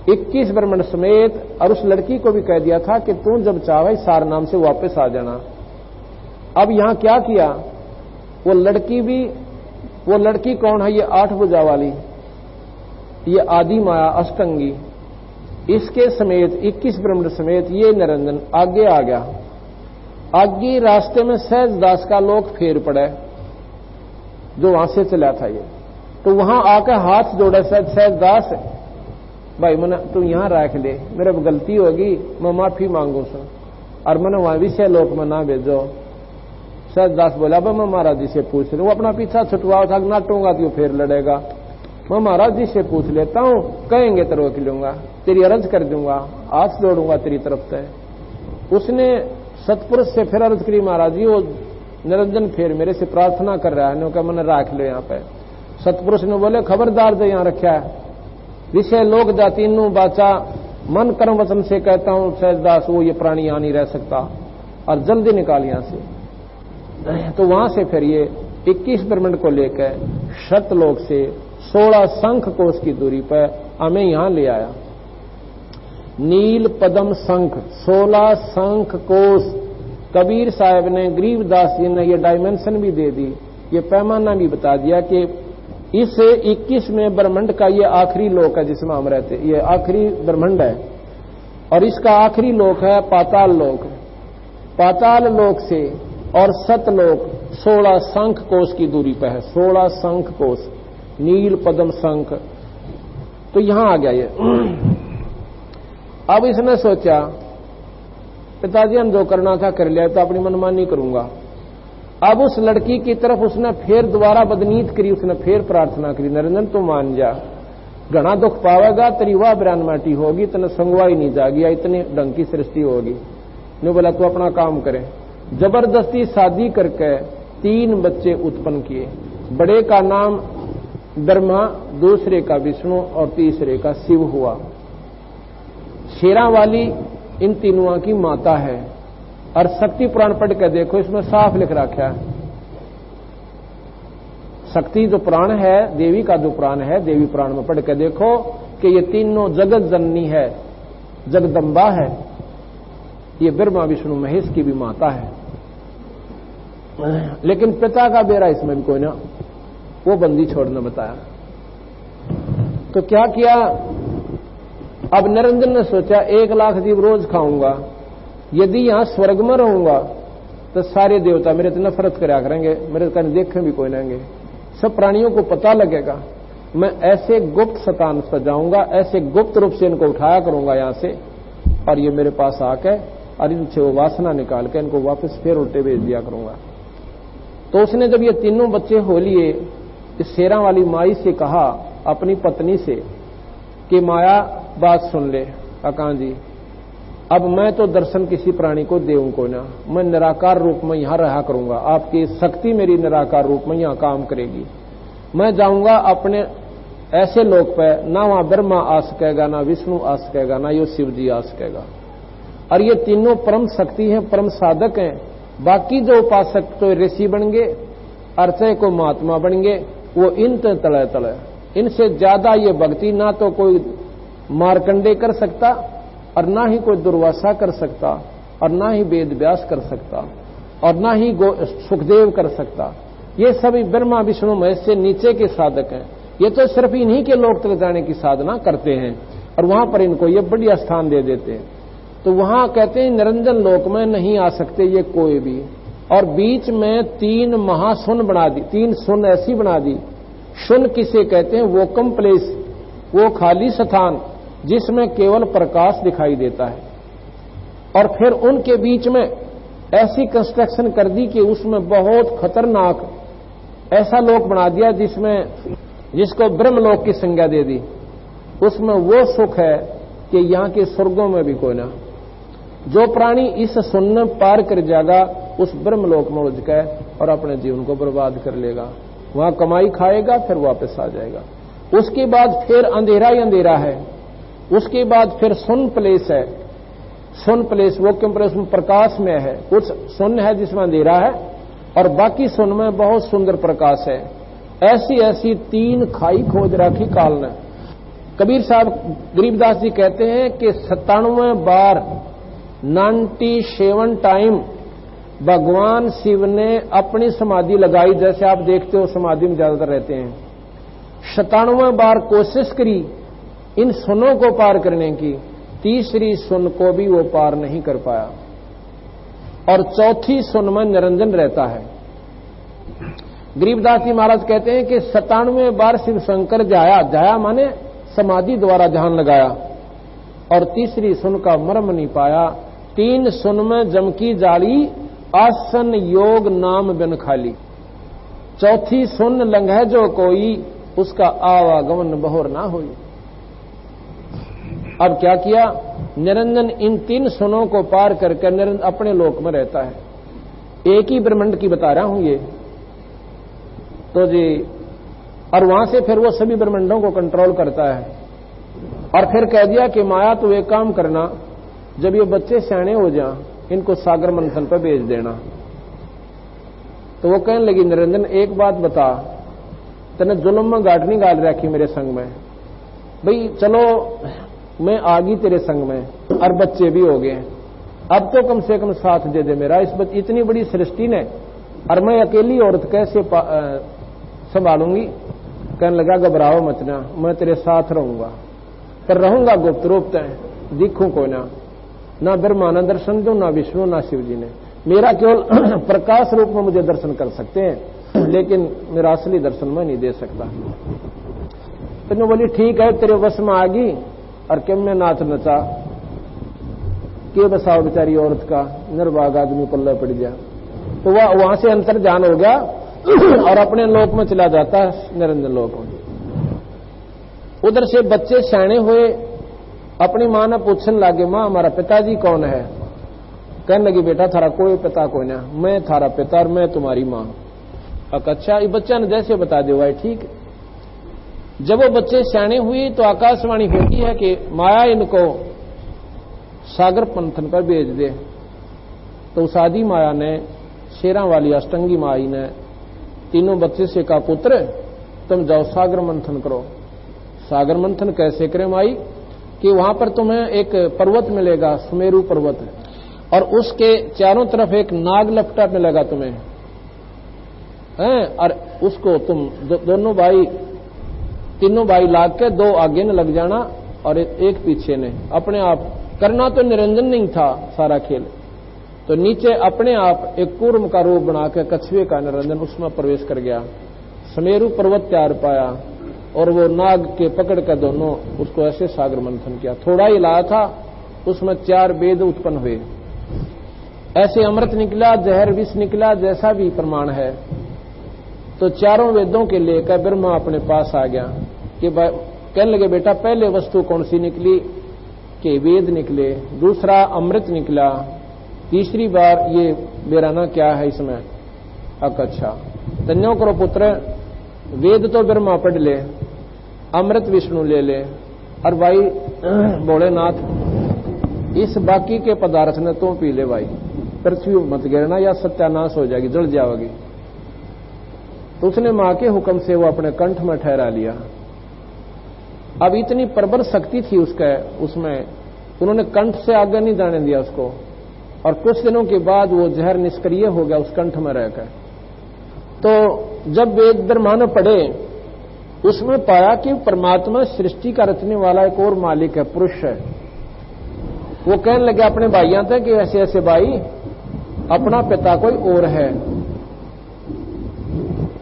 21 ब्रह्मंड समेत, और उस लड़की को भी कह दिया था कि तू जब चाहे सार नाम से वापस आ जाना। अब यहां क्या किया, वो लड़की कौन है, ये 8 भुजा वाली, ये आदि माया अष्टंगी, इसके समेत 21 ब्रह्मंड समेत ये निरंजन आगे आ गया। आगे रास्ते में सहजदास का लोक फेर पड़े, जो वहां से चला था ये। तो वहां आकर हाथ जोड़े सहजदास, भाई मैंने तू यहां रख ले, मेरे गलती होगी, मैं माफी मांगू सर, और मैंने वहां विषय लोक में ना भेजो। सहजदास बोला मैं महाराज जी से पूछ लूं, वो अपना पीछा छुटवाओ था, नाटूंगा तो फिर लड़ेगा। मैं महाराज जी से पूछ लेता हूं, कहेंगे तो रोक लूंगा। तेरी अर्ज कर दूंगा, हाथ जोड़ूंगा तेरी तरफ से। उसने सतपुरुष से फिर अर्ज करी, महाराज जी वो निरंजन फिर मेरे से प्रार्थना कर रहा है, ने कहा मैंने राख लो यहाँ पे। सतपुरुष ने बोले खबरदार दे यहाँ रखा है, विषय लोक जाति नु बाचा मन कर्म वचन से कहता हूं सहजदास, वो ये प्राणी यहां नहीं रह सकता और जल्दी निकाल यहां से। तो वहां से फिर ये 21 ब्रह्मंड को लेकर शतलोक से 16 शंख कोश की दूरी पर हमें यहां ले आया। नील पदम शंख 16 शंख कोश। कबीर साहब ने, गरीबदास जी ने ये डायमेंशन भी दे दी, ये पैमाना भी बता दिया कि इस 21वें ब्रह्मंड का ये आखिरी लोक है जिसमें हम रहते, ये आखिरी ब्रह्मंड है और इसका आखिरी लोक है पाताल लोक। पाताल लोक से और सतलोक 16 शंख कोश की दूरी पर है, 16 शंख कोश, नील पद्म शंख। तो यहां आ गया ये। अब इसने सोचा पिताजी हम जो करना था कर लिया, तो अपनी मनमानी करूंगा। अब उस लड़की की तरफ उसने फिर दोबारा बदनीत करी, उसने फिर प्रार्थना करी, निरंजन तू मान जा, घना दुख पावेगा, तेरी वाह बयान माटी होगी, तेने संगवाई नहीं जागी, इतनी ढंग की सृष्टि होगी। ने बोला तू अपना काम करे। जबरदस्ती शादी करके 3 बच्चे उत्पन्न किए। बड़े का नाम ब्रह्मा, दूसरे का विष्णु और तीसरे का शिव हुआ। शेरा वाली इन तीनों की माता है। और शक्ति पुराण पढ़ के देखो, इसमें साफ लिख रखा है, शक्ति जो पुराण है, देवी का जो पुराण है, देवी पुराण में पढ़ के देखो कि ये तीनों जगत जननी है, जगदम्बा है, ये ब्रह्मा विष्णु महेश की भी माता है। लेकिन पिता का बेरा इसमें भी कोई ना, वो बंदी छोड़ना बताया। तो क्या किया, अब निरंजन ने सोचा 1 लाख जीव रोज खाऊंगा, यदि यहां स्वर्ग में रहूंगा तो सारे देवता मेरे से नफरत करा करेंगे, मेरे कहीं देखे भी कोई नहीं, सब प्राणियों को पता लगेगा। मैं ऐसे गुप्त शतान सजाऊंगा, ऐसे गुप्त रूप से इनको उठाया करूंगा यहां से, और ये मेरे पास आके और इनसे वो वासना निकाल के इनको वापस फिर उल्टे भेज दिया करूंगा। तो उसने जब ये तीनों बच्चे हो लिए, इस शेरा वाली माई से कहा अपनी पत्नी से कि माया बात सुन ले अकां जी, अब मैं तो दर्शन किसी प्राणी को देऊं को ना, मैं निराकार रूप में यहां रहा करूंगा, आपकी शक्ति मेरी निराकार रूप में यहां काम करेगी। मैं जाऊंगा अपने ऐसे लोक पे, ना वहां ब्रह्मा आ सकेगा, ना विष्णु आ सकेगा, ना यो शिव जी आ सकेगा। और ये तीनों परम शक्ति हैं, परम साधक हैं। बाकी जो उपासक तो ऋषि बन गए, अर्चय को महात्मा बन गए, वो इन तले तले, इनसे ज्यादा ये भक्ति ना तो कोई मार्कंडे कर सकता, और ना ही कोई दुर्वासा कर सकता, और ना ही वेद व्यास कर सकता, और ना ही सुखदेव कर सकता। ये सभी ब्रह्मा विष्णु महेश से नीचे के साधक हैं। ये तो सिर्फ इन्हीं के लोक तक जाने की साधना करते हैं और वहां पर इनको ये बढ़िया स्थान दे देते हैं। तो वहां कहते हैं निरंजन लोक में नहीं आ सकते ये कोई भी। और बीच में 3 महाशून्य बना दी, 3 शून्य ऐसी बना दी। शून्य किसे कहते हैं, वोकम प्लेस, वो खाली स्थान जिसमें केवल प्रकाश दिखाई देता है। और फिर उनके बीच में ऐसी कंस्ट्रक्शन कर दी कि उसमें बहुत खतरनाक ऐसा लोक बना दिया जिसको ब्रह्मलोक की संज्ञा दे दी। उसमें वो सुख है कि यहां के स्वर्गों में भी कोई ना। जो प्राणी इस शून्य पार कर जाएगा उस ब्रह्मलोक में उलझ गए और अपने जीवन को बर्बाद कर लेगा। वहां कमाई खाएगा, फिर वापस आ जाएगा। उसके बाद फिर अंधेरा ही अंधेरा है। उसके बाद फिर शून्य प्लेस है। शून्य प्लेस वो क्यों प्लेस में प्रकाश में है। कुछ शून्य है जिसमें अंधेरा है और बाकी शून्य में बहुत सुंदर प्रकाश है। ऐसी ऐसी 3 खाई खोज रखी काल ने। कबीर साहब गरीबदास जी कहते हैं कि 97 बार 97 टाइम भगवान शिव ने अपनी समाधि लगाई। जैसे आप देखते हो समाधि में ज्यादातर रहते हैं। 97 बार कोशिश करी इन सुनों को पार करने की, तीसरी सुन को भी वो पार नहीं कर पाया और चौथी सुन में निरंजन रहता है। गरीबदास जी महाराज कहते हैं कि 97 बार शिव शंकर जाया माने समाधि द्वारा ध्यान लगाया और तीसरी सुन का मर्म नहीं पाया। 3 सुन में जम की जाली, आसन योग नाम बिन खाली। चौथी सुन लंघे जो कोई, उसका आवागमन बहोर ना होई। अब क्या किया, निरंजन इन 3 सुनों को पार करके निरंजन अपने लोक में रहता है। एक ही ब्रह्मांड की बता रहा हूं ये तो जी। और वहां से फिर वो सभी ब्रह्मांडों को कंट्रोल करता है। और फिर कह दिया कि माया तू एक काम करना, जब ये बच्चे सियाने हो जाएं इनको सागर मंथन पर भेज देना। तो वो कहने लगी, निरंजन एक बात बता, तने जुल्म में गांठ नहीं गाल रखी मेरे संग में। भाई चलो मैं आ गई तेरे संग में और बच्चे भी हो गए, अब तो कम से कम साथ दे दे मेरा। इतनी बड़ी सृष्टि ने और मैं अकेली औरत कैसे संभालूंगी। कहने लगा, घबराओ मत ना, मैं तेरे साथ रहूंगा, पर रहूंगा गुप्त रूप तय, दिखूं को ना ब्रह्मा ना दर्शन दो, ना विष्णु ना शिव जी ने। मेरा केवल प्रकाश रूप में मुझे दर्शन कर सकते हैं, लेकिन मेरा असली दर्शन मैं नहीं दे सकता। तो बोली ठीक है, तेरे वश में आ गई। और क्यों में नाथ नचा के बसाओ बेचारी औरत का, निर्भाग आदमी पल्ला पड़ गया। तो वह वहां से अंतर ध्यान हो गया और अपने लोक में चला जाता है, निरंजन लोक में। उधर से बच्चे सियाने हुए, अपनी मां ने पूछने लगे, मां हमारा पिताजी कौन है। कहने लगी, बेटा थारा कोई पिता कोई ना, मैं थारा पिता और मैं तुम्हारी मां। अच्छा, ये बच्चा ने जैसे बता दिया भाई ठीक। जब वो बच्चे सियाने हुए तो आकाशवाणी होती है कि माया इनको सागर मंथन पर भेज दे। तो उस आदि माया ने, शेरा वाली अष्टंगी माई ने तीनों बच्चे से कहा, पुत्र तुम जाओ सागर मंथन करो। सागर मंथन कैसे करें माई, कि वहां पर तुम्हें एक पर्वत मिलेगा, सुमेरु पर्वत, और उसके चारों तरफ एक नाग लपटा मिलेगा तुम्हें हैं, और उसको तुम दोनों भाई तीनों भाई लाग के 2 आगे न लग जाना और एक पीछे ने। अपने आप करना तो निरंजन नहीं था सारा खेल, तो नीचे अपने आप एक कूर्म का रूप बना के कछुए का निरंजन उसमें प्रवेश कर गया, सुमेरु पर्वत तैयार पाया और वो नाग के पकड़ कर दोनों उसको ऐसे सागर मंथन किया। थोड़ा ही लाया था, उसमें 4 वेद उत्पन्न हुए, ऐसे अमृत निकला, जहर विष निकला, जैसा भी प्रमाण है। तो चारों वेदों के लेकर ब्रह्मा अपने पास आ गया कि कहने लगे, बेटा पहले वस्तु कौन सी निकली, कि वेद निकले, दूसरा अमृत निकला, तीसरी बार ये बेराना क्या है इसमें। अच्छा, तन्यो करो पुत्र, वेद तो ब्रह्मा पढ़ ले, अमृत विष्णु ले ले, और भाई भोलेनाथ इस बाकी के पदार्थ ने तो पी ले भाई, पृथ्वी मत गिरना या सत्यानाश हो जाएगी, जल जाओगी। तो उसने मां के हुक्म से वो अपने कंठ में ठहरा लिया। अब इतनी प्रबल शक्ति थी उसमें, उन्होंने कंठ से आगे नहीं जाने दिया उसको, और कुछ दिनों के बाद वो जहर निष्क्रिय हो गया उस कंठ में रहकर। तो जब वेद ब्रह्मा ने पढ़े, उसमें पाया कि परमात्मा सृष्टि का रचने वाला एक और मालिक है, पुरुष है। वो कहने लगे अपने भाइयों से कि ऐसे ऐसे भाई, अपना पिता कोई और है।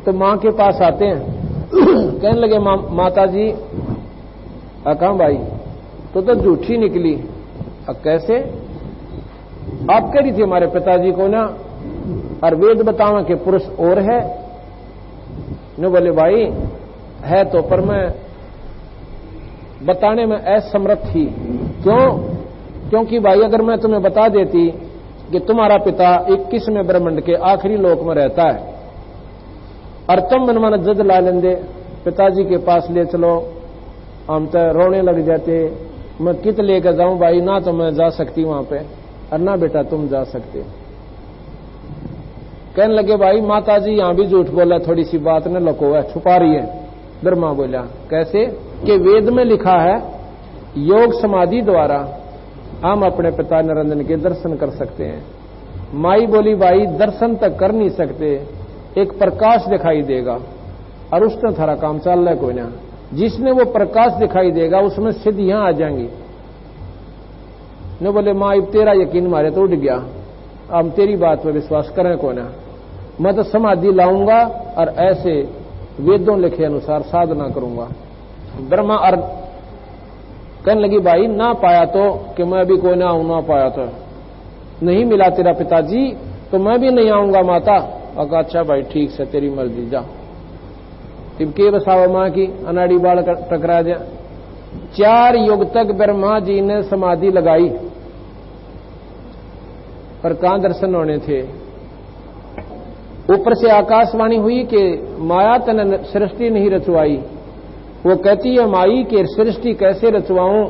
तो मां के पास आते हैं, कहने लगे माता जी, कहा भाई तो झूठी निकली। अब कैसे, आप कह रही थी हमारे पिताजी को ना, और वेद बतावा कि पुरुष और है न। बोले भाई है तो, पर मैं बताने में असमर्थ थी। क्यों? क्योंकि भाई अगर मैं तुम्हें बता देती कि तुम्हारा पिता 21वें ब्रह्मांड के आखिरी लोक में रहता है, और तुम मन मन जद ला लेंदे, पिताजी के पास ले चलो, हम तो रोने लग जाते। मैं कित लेकर जाऊं भाई, ना तो मैं जा सकती वहां पे, और ना बेटा तुम जा सकते। कहने लगे भाई माता जी यहां भी झूठ बोला, थोड़ी सी बात न लको है, छुपा रही है। ब्रह्मा बोला कैसे, कि वेद में लिखा है योग समाधि द्वारा हम अपने पिता निरंजन के दर्शन कर सकते हैं। माई बोली भाई दर्शन तक कर नहीं सकते, एक प्रकाश दिखाई देगा, और उसने थारा काम चल रहा है कोई ना। जिसने वो प्रकाश दिखाई देगा उसमें सिद्धियां आ जाएंगी। ने बोले माँ अब तेरा यकीन मारे तो उठ गया, अब तेरी बात पर विश्वास करें को ना। मैं तो समाधि लाऊंगा और ऐसे वेदों लिखे अनुसार साधना करूंगा। ब्रह्मा और कहने लगी भाई ना पाया तो, कि मैं भी कोई ना आऊं, ना पाया तो नहीं मिला तेरा पिताजी तो मैं भी नहीं आऊंगा माता। अगर अच्छा भाई ठीक से तेरी मर्जी, जा। तिब के बसावा मां की अनाड़ी बाल टकरा दिया। 4 युग तक ब्रह्मा जी ने समाधि लगाई, पर कहां दर्शन होने थे। ऊपर से आकाशवाणी हुई कि माया तने सृष्टि नहीं रचवाई। वो कहती है माई कि सृष्टि कैसे रचवाऊं,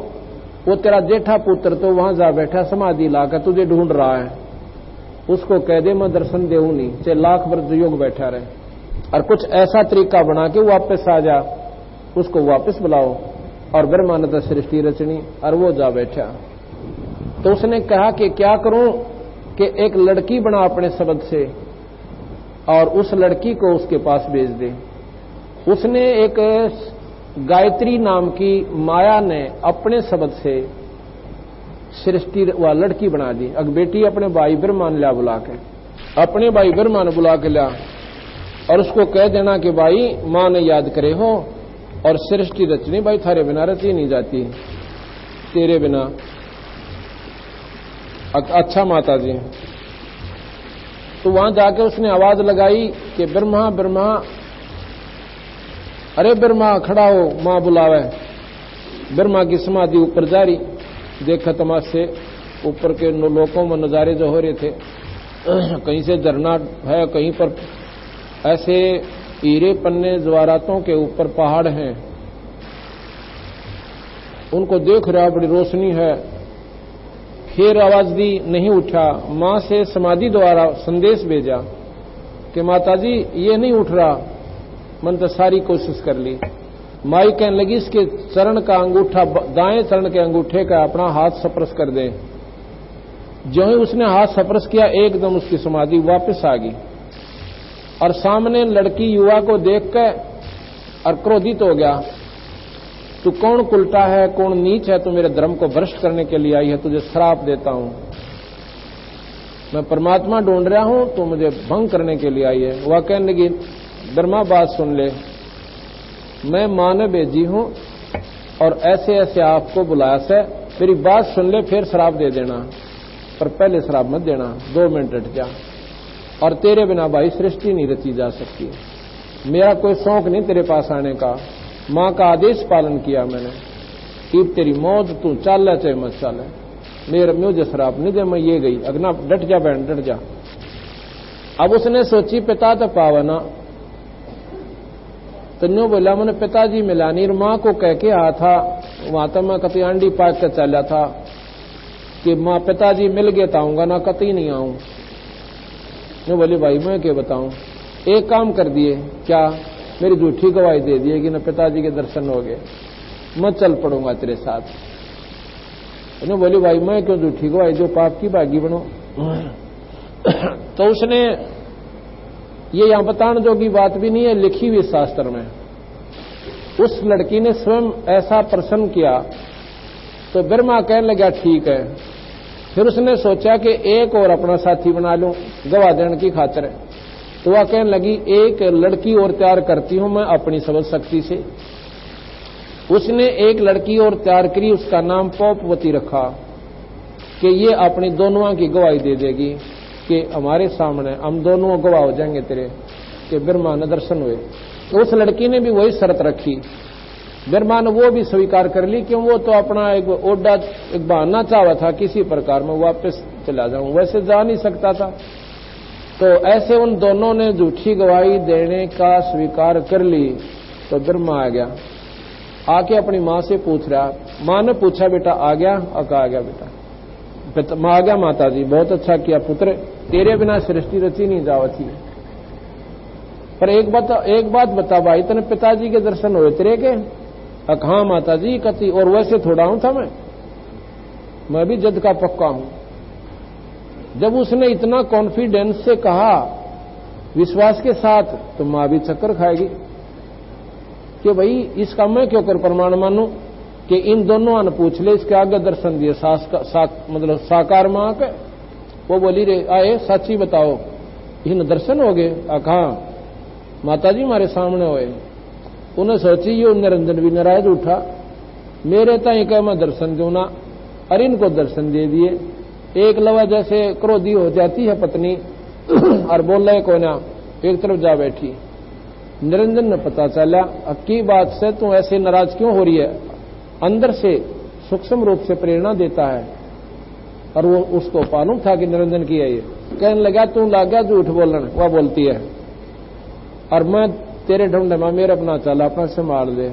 वो तेरा जेठा पुत्र तो वहां जा बैठा समाधि लाकर तुझे ढूंढ रहा है, उसको कह दे मैं दर्शन देऊं नहीं, चाहे लाख वर्ष योग बैठा रहे, और कुछ ऐसा तरीका बना के वापस आ जा, उसको वापस बुलाओ। और ब्रह्मा ने तो सृष्टि रचनी, और वो जा बैठा। तो उसने कहा कि क्या करूं कि एक लड़की बना अपने शब्द से, और उस लड़की को उसके पास भेज दे। उसने एक गायत्री नाम की माया ने अपने शब्द से सृष्टि व लड़की बना दी। अब बेटी अपने भाई ब्रह्मा ने ला बुला के, अपने भाई ब्रह्मा ने बुला के ला, और उसको कह देना कि भाई मां ने याद करे हो, और सृष्टि रचनी भाई थारे बिना रची नहीं जाती, तेरे बिना। अच्छा माता जी। तो वहां जाके उसने आवाज लगाई कि ब्रह्मा ब्रह्मा, अरे ब्रह्मा खड़ा हो, मां बुलावे। ब्रह्मा की समाधि ऊपर जारी, देखा तमाशे ऊपर के लोकों में नजारे जो हो रहे थे। कहीं से झरना है, कहीं पर ऐसे हीरे पन्ने जवारातों के ऊपर पहाड़ हैं, उनको देख रहा, बड़ी रोशनी है। फिर आवाज दी, नहीं उठा। मां से समाधि द्वारा संदेश भेजा कि माताजी ये नहीं उठ रहा, मन तो सारी कोशिश कर ली। माई कहने लगी इसके चरण का अंगूठा, दाएं चरण के अंगूठे का अपना हाथ स्पर्श कर दे। जो ही उसने हाथ स्पर्श किया, एकदम उसकी समाधि वापस आ गई। और सामने लड़की युवा को देखकर और क्रोधित हो गया, तू कौन कुलटा है, कौन नीच है, तू मेरे धर्म को भ्रष्ट करने के लिए आई है, तुझे श्राप देता हूं। मैं परमात्मा ढूंढ रहा हूं, तू मुझे भंग करने के लिए आई है। वह कहने लगी, ब्रह्मा बात सुन ले, मैं मां ने भेजी हूं और ऐसे ऐसे आपको बुलाया से, मेरी बात सुन ले, फिर श्राप दे देना, पर पहले श्राप मत देना, 2 मिनट हट जा। और तेरे बिना भाई सृष्टि नहीं रची जा सकती। मेरा कोई शौक नहीं तेरे पास आने का, मां का आदेश पालन किया मैंने, कि तेरी मौत, तू चाल चाहे मत चाले, मेरे मुझे श्राप नहीं दे, मैं ये गई। अगना डट जा बहन, डट जा। अब उसने सोची पिता तो पावना, तो न्यू बोला मैंने पिताजी मिलानी, मां को कह के आया था, वहां तो मैं कति अंडी पाक कर चला था कि मां पिताजी मिल गए तो आऊंगा, ना कति नहीं आऊं। न्यू बोली भाई मैं क्या बताऊं, एक काम कर दिए, क्या, मेरी झूठी गवाही दे दिए कि न पिताजी के दर्शन हो गए, मैं चल पड़ूंगा तेरे साथ। न्यू बोली भाई मैं क्यों झूठी गवाही दो, पाप की भागी बनो। तो उसने ये यहां बताने जोगी बात भी नहीं है, लिखी हुई शास्त्र में। उस लड़की ने स्वयं ऐसा प्रसन्न किया, तो ब्रह्मा कहने लगा ठीक है। फिर उसने सोचा कि एक और अपना साथी बना लूं गवाह देने की खातिर। तो वह कहने लगी एक लड़की और तैयार करती हूं मैं अपनी समझ शक्ति से। उसने एक लड़की और तैयार करी, उसका नाम पौपवती रखा कि ये अपनी दोनों की गवाही दे देगी कि हमारे सामने हम दोनों गवाह हो जाएंगे तेरे कि ब्रह्मा ने दर्शन हुए। तो उस लड़की ने भी वही शर्त रखी, ब्रह्मा ने वो भी स्वीकार कर ली, क्यों वो तो अपना एक ओडा एक बहाना चाहा था, किसी प्रकार में वापस चला जाऊं, वैसे जा नहीं सकता था। तो ऐसे उन दोनों ने झूठी गवाही देने का स्वीकार कर ली। तो ब्रह्मा आ गया, आके अपनी मां से पूछ रहा। मां ने पूछा बेटा आ गया? आ गया बेटा। मां आ गया माता जी, बहुत अच्छा किया पुत्र, तेरे बिना सृष्टि रची नहीं जावती। पर एक बात बता भाई, तने पिताजी के दर्शन हुए तेरे के? हाँ माता जी कति, और वैसे थोड़ा हूं था मैं भी जद का पक्का हूं। जब उसने इतना कॉन्फिडेंस से कहा, विश्वास के साथ, तो मां भी चक्कर खाएगी कि भाई इसका मैं क्यों कर प्रमाण मानूं कि इन दोनों ने पूछ ले, इसके आगे दर्शन दिए मतलब साकार मां के। वो बोली रे आए सच्ची बताओ, इन दर्शन हो गए? कहा माता जी हमारे सामने हुए। उन्हें सोची ये निरंजन भी नाराज उठा, मेरे ताई क्या मैं दर्शन दूं ना, अरे इनको दर्शन दे दिए। एक लवा जैसे क्रोधी हो जाती है पत्नी और बोल रहे कोई ना, एक तरफ जा बैठी। निरंजन ने पता चला की बात से तू ऐसे नाराज क्यों हो रही है, अंदर से सूक्ष्म रूप से प्रेरणा देता है। और वो उसको मालूम था कि निरंजन की है ये। कहने लगा तू लग गया झूठ बोलन, वह बोलती है, और मैं तेरे ढूंढे में मेरा अपना चला अपना संभाल दे।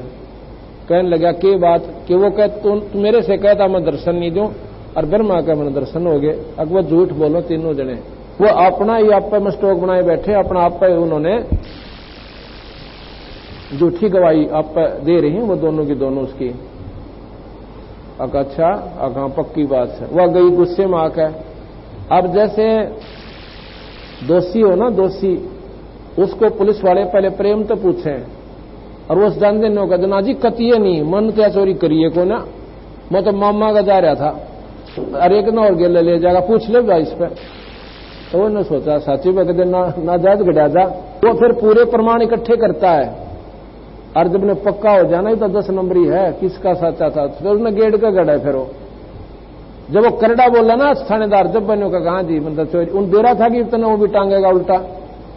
कहने लगा के बात कि वो कह तू मेरे से कहता मैं दर्शन नहीं दूं, और ब्रह्मा का मन दर्शन हो गए। अब वो झूठ बोलो तीनों जने, वो अपना ही आप में स्टॉक बनाए बैठे, अपना आप पे उन्होंने झूठी गवाही आप दे रही हैं वो दोनों की दोनों उसकी। अच्छा हाँ पक्की बात है। वह गई गुस्से में आकर। अब जैसे दोषी हो ना, दोषी उसको पुलिस वाले पहले प्रेम तो पूछे, और वो जानते नहीं होगा जना जी कतिये नहीं मन क्या चोरी करिए को ना, मैं तो मामा का जा रहा था, अरे एक ना और गेले ले जाएगा पूछ ले भाई इस पर। तो उन्होंने सोचा साची बकदे ना जायज गड़ा जा। वो फिर पूरे प्रमाण इकट्ठे करता है, और जब ने पक्का हो जाना ही तो 10 नंबर ही है किसका सच्चा था, तो उसने गेड़ का गड़ा। फिर वो जब वो करड़ा बोला ना थानेदार, जब बनो का कहा जी मतलब चोरी उन दे रहा था कि इतना वो भी टांगेगा उल्टा,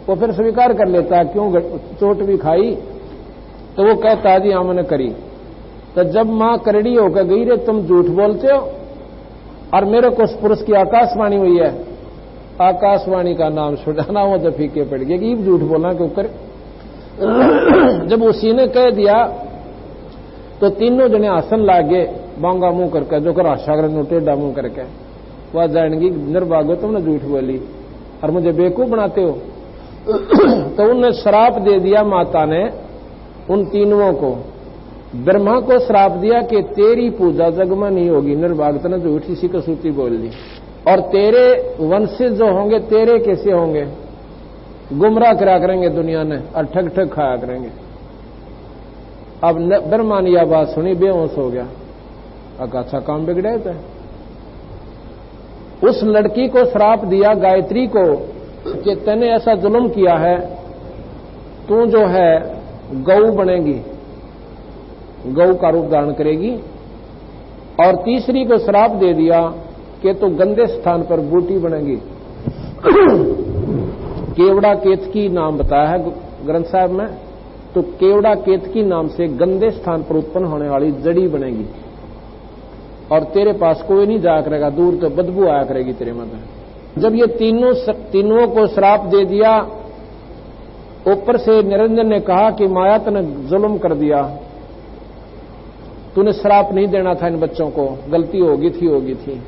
वो फिर स्वीकार कर लेता है क्यों चोट भी खाई। तो वो कहता है जी हाँ मैंने करी। तो जब मां करड़ी होकर गई रे तुम झूठ बोलते हो, और मेरे को उस पुरुष की आकाशवाणी हुई है, आकाशवाणी का नाम छुड़ाना हो तो फीके पड़ गए कि झूठ बोलना के ऊपर। जब उसी ने कह दिया तो तीनों जने आसन लागे बांगा मुंह करके, जो कर आशाग्र टेढ़ा मुंह करके, वह जानेगी निर्भाग्य तुमने झूठ बोली और मुझे बेवकूफ बनाते हो। तो उनने श्राप दे दिया माता ने उन तीनों को। ब्रह्मा को श्राप दिया कि तेरी पूजा जग में नहीं होगी, निर्भाग्य ने झूठी सी कसूती बोल दी, और तेरे वंशज जो होंगे तेरे कैसे होंगे, गुमराह करा करेंगे दुनिया ने और ठग ठग खाया करेंगे। अब ब्रह्मा ने यह बात सुनी, बेहोश हो गया। अच्छा काम बिगड़े थे। उस लड़की को श्राप दिया गायत्री को कि तूने ऐसा जुल्म किया है, तू जो है गौ बनेगी, गौ का रूप धारण करेगी। और तीसरी को श्राप दे दिया कि तू गंदे स्थान पर बूटी बनेगी। केवड़ा केतकी नाम बताया है ग्रंथ साहब में, तो केवड़ा केतकी नाम से गंदे स्थान पर उत्पन्न होने वाली जड़ी बनेगी, और तेरे पास कोई नहीं जाया करेगा, दूर तो बदबू आया करेगी तेरे मन में। जब ये तीनों को श्राप दे दिया, ऊपर से निरंजन ने कहा कि माया तूने जुल्म कर दिया, तूने श्राप नहीं देना था इन बच्चों को, गलती होगी थी।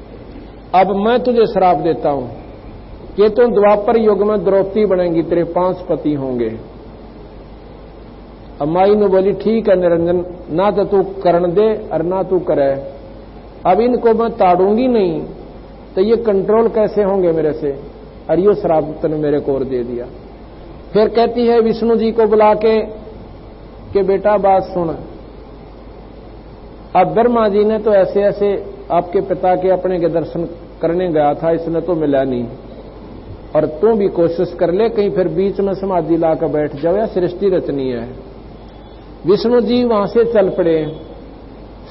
अब मैं तुझे श्राप देता हूं कि तुम द्वापर युग में द्रौपदी बनेंगी, तेरे 5 पति होंगे। अब माई ने बोली ठीक है निरंजन, ना तो तू करण दे और ना तू करे, अब इनको मैं ताड़ूंगी नहीं तो ये कंट्रोल कैसे होंगे मेरे से, और ये श्राप तूने मेरे को और दे दिया। फिर कहती है विष्णु जी को बुला के कि बेटा बात सुन, अब ब्रह्मा जी ने तो ऐसे ऐसे आपके पिता के अपने के दर्शन करने गया था, इसने तो मिला नहीं, और तू भी कोशिश कर ले कहीं फिर बीच में समाधि लाकर बैठ जाओ या सृष्टि रचनी है। विष्णु जी वहां से चल पड़े,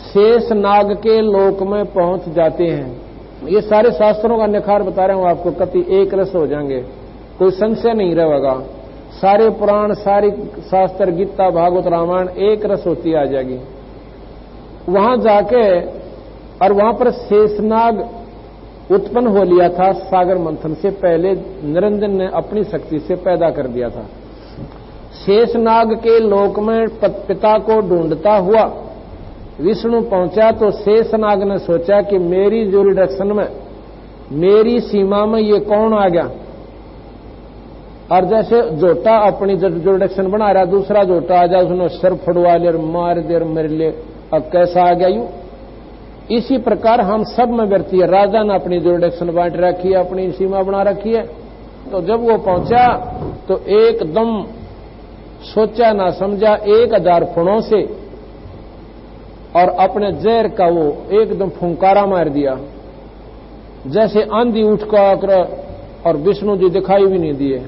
शेष नाग के लोक में पहुंच जाते हैं। ये सारे शास्त्रों का निखार बता रहा हूं आपको, कति एक रस हो जाएंगे, कोई संशय नहीं रहेगा। सारे पुराण, सारी शास्त्र, गीता, भागवत, रामायण एक रस होती आ जाएगी। वहां जाके और वहां पर शेषनाग उत्पन्न हो लिया था, सागर मंथन से पहले निरंजन ने अपनी शक्ति से पैदा कर दिया था। शेषनाग के लोक में पिता को ढूंढता हुआ विष्णु पहुंचा, तो शेषनाग ने सोचा कि मेरी जुरिडक्शन में, मेरी सीमा में ये कौन आ गया। और जैसे जोटा अपनी जुरिडक्शन बना रहा, दूसरा जोटा आ जाए उसने सर फड़वा ले, मार दे, मेरे लिए अब कैसा आ गया यूं। इसी प्रकार हम सब में व्यक्ति है, राजा ने अपनी जुरिडक्शन बांट रखी है, अपनी सीमा बना रखी है। तो जब वो पहुंचा तो एकदम सोचा ना समझा 1000 फुणों से और अपने जहर का वो एकदम फुंकारा मार दिया, जैसे आंधी उठ कर, और विष्णु जी दिखाई भी नहीं दिए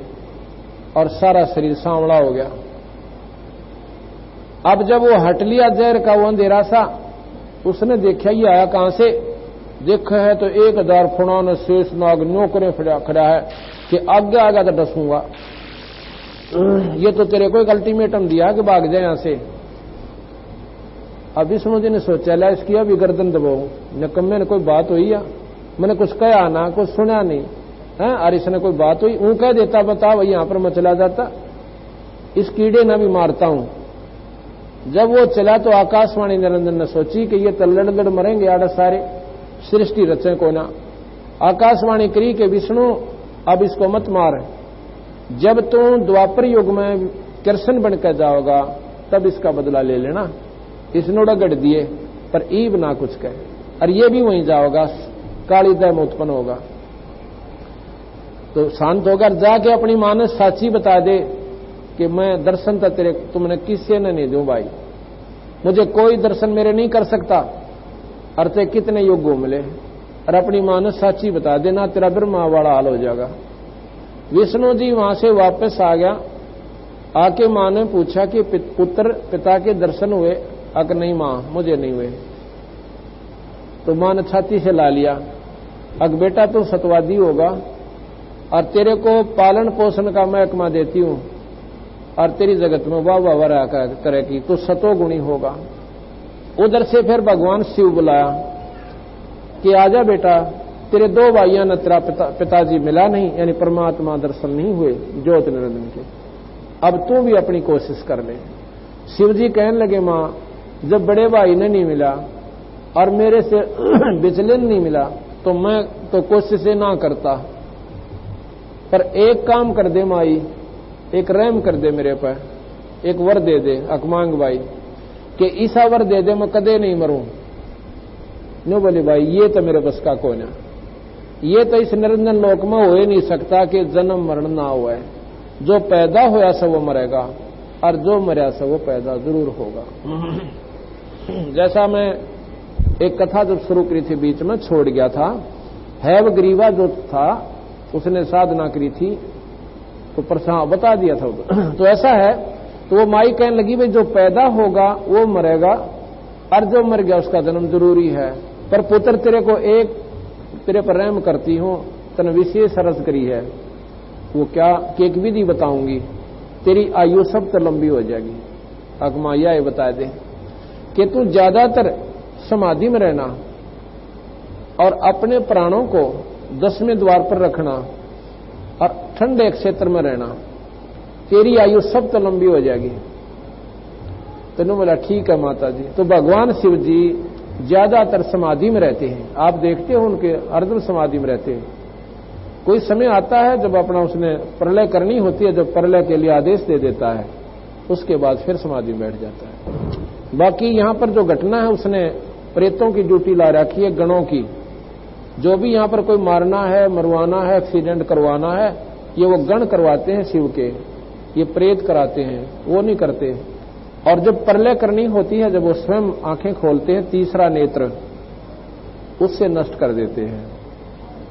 और सारा शरीर सांवला हो गया। अब जब वो हट लिया जहर का वो अंधेरा सा, उसने देखा ये आया कहां से, देखा है तो 1000 फुणों ने शेषनाग नौकरे खड़ा है कि आगे आगे तो डसूंगा, ये तो तेरे को एक अल्टीमेटम दिया कि भाग जाए यहां से। अब विष्णु जी ने सोचा ला इसकी अभी गर्दन दबाऊ, नकम्मे ने कोई बात हुई या मैंने कुछ कहा ना, कुछ सुना नहीं है, और इसने कोई बात हुई ऊँ कह देता, बताओ यहां पर मैं चला जाता, इस कीड़े न भी मारता हूं। जब वो चला तो आकाशवाणी निरंजन ने सोची कि ये तो लड़ मरेंगे आड़ सारे, सृष्टि रचे को ना। आकाशवाणी करी कि विष्णु अब इसको मत मार, जब तू द्वापर युग में कृष्ण बनकर जाओगा तब इसका बदला ले लेना। इसने रगड़ दिए पर ईब ना कुछ कहे, और ये भी वहीं जाओगा, काली दय में उत्पन्न होगा। तो शांत होकर जाके अपनी मां ने साची बता दे कि मैं दर्शन तो तेरे तुमने किसी ने नहीं दूं भाई, मुझे कोई दर्शन मेरे नहीं कर सकता, अर्थे कितने युग घूम ले, और अपनी मां ने साची बता देना, तेरा ब्रह्मा वाला हाल हो जाएगा। विष्णु जी वहां से वापस आ गया, आके मां ने पूछा कि पुत्र पिता के दर्शन हुए? अगर नहीं मां मुझे नहीं हुए। तो मां ने छाती से ला लिया, अग बेटा तू सतवादी होगा और तेरे को पालन पोषण का महकमा देती हूं और तेरी जगत में वाह वाह वाह करेगी, तो सतोगुणी होगा। उधर से फिर भगवान शिव बुलाया कि आजा बेटा, तेरे दो भाइयों ने तेरा पिताजी मिला नहीं, यानी परमात्मा दर्शन नहीं हुए ज्योत निरंजन के, अब तू भी अपनी कोशिश कर ले। शिव जी कहने लगे मां, जब बड़े भाई ने नहीं मिला और मेरे से विचलन नहीं मिला तो मैं तो कोशिश ना करता, पर एक काम कर दे माई, एक रहम कर दे मेरे पर, एक वर दे दे अकमांग भाई कि ऐसा वर दे दे मैं कदे नहीं मरूं। नो बोले भाई ये तो मेरे बस का कौन है, ये तो इस निरंजन लोक में हो ही नहीं सकता कि जन्म मरण ना हुआ है, जो पैदा होया सब वो मरेगा और जो मरा सब वो पैदा जरूर होगा। जैसा मैं एक कथा जब शुरू करी थी बीच में छोड़ गया था, हैव ग्रीवा जो था उसने साधना करी थी तो प्रसाद बता दिया था। तो ऐसा है, तो वो माई कहने लगी भाई जो पैदा होगा वो मरेगा और जो मर गया उसका जन्म जरूरी है, पर पुत्र तेरे को एक तेरे पर रहम करती हूं, तन विशेष रस करी है, वो क्या कि एक विधि बताऊंगी, तेरी आयु सब तो लंबी हो जाएगी। अकमा यह बता दे कि तू ज्यादातर समाधि में रहना और अपने प्राणों को 10वें द्वार पर रखना और ठंडे क्षेत्र में रहना, तेरी आयु सब तो लंबी हो जाएगी। तो बोला ठीक है माता जी। तो भगवान शिव जी ज्यादातर समाधि में रहते हैं, आप देखते हो उनके अर्ध समाधि में रहते हैं। कोई समय आता है जब अपना उसने प्रलय करनी होती है, जब प्रलय के लिए आदेश दे देता है उसके बाद फिर समाधि में बैठ जाता है। बाकी यहां पर जो घटना है उसने प्रेतों की ड्यूटी ला रखी है, गणों की, जो भी यहां पर कोई मारना है, मरवाना है, एक्सीडेंट करवाना है, ये वो गण करवाते हैं शिव के, ये प्रेत कराते हैं, वो नहीं करते। और जब प्रलय करनी होती है, जब वो स्वयं आंखें खोलते हैं, तीसरा नेत्र उससे नष्ट कर देते हैं।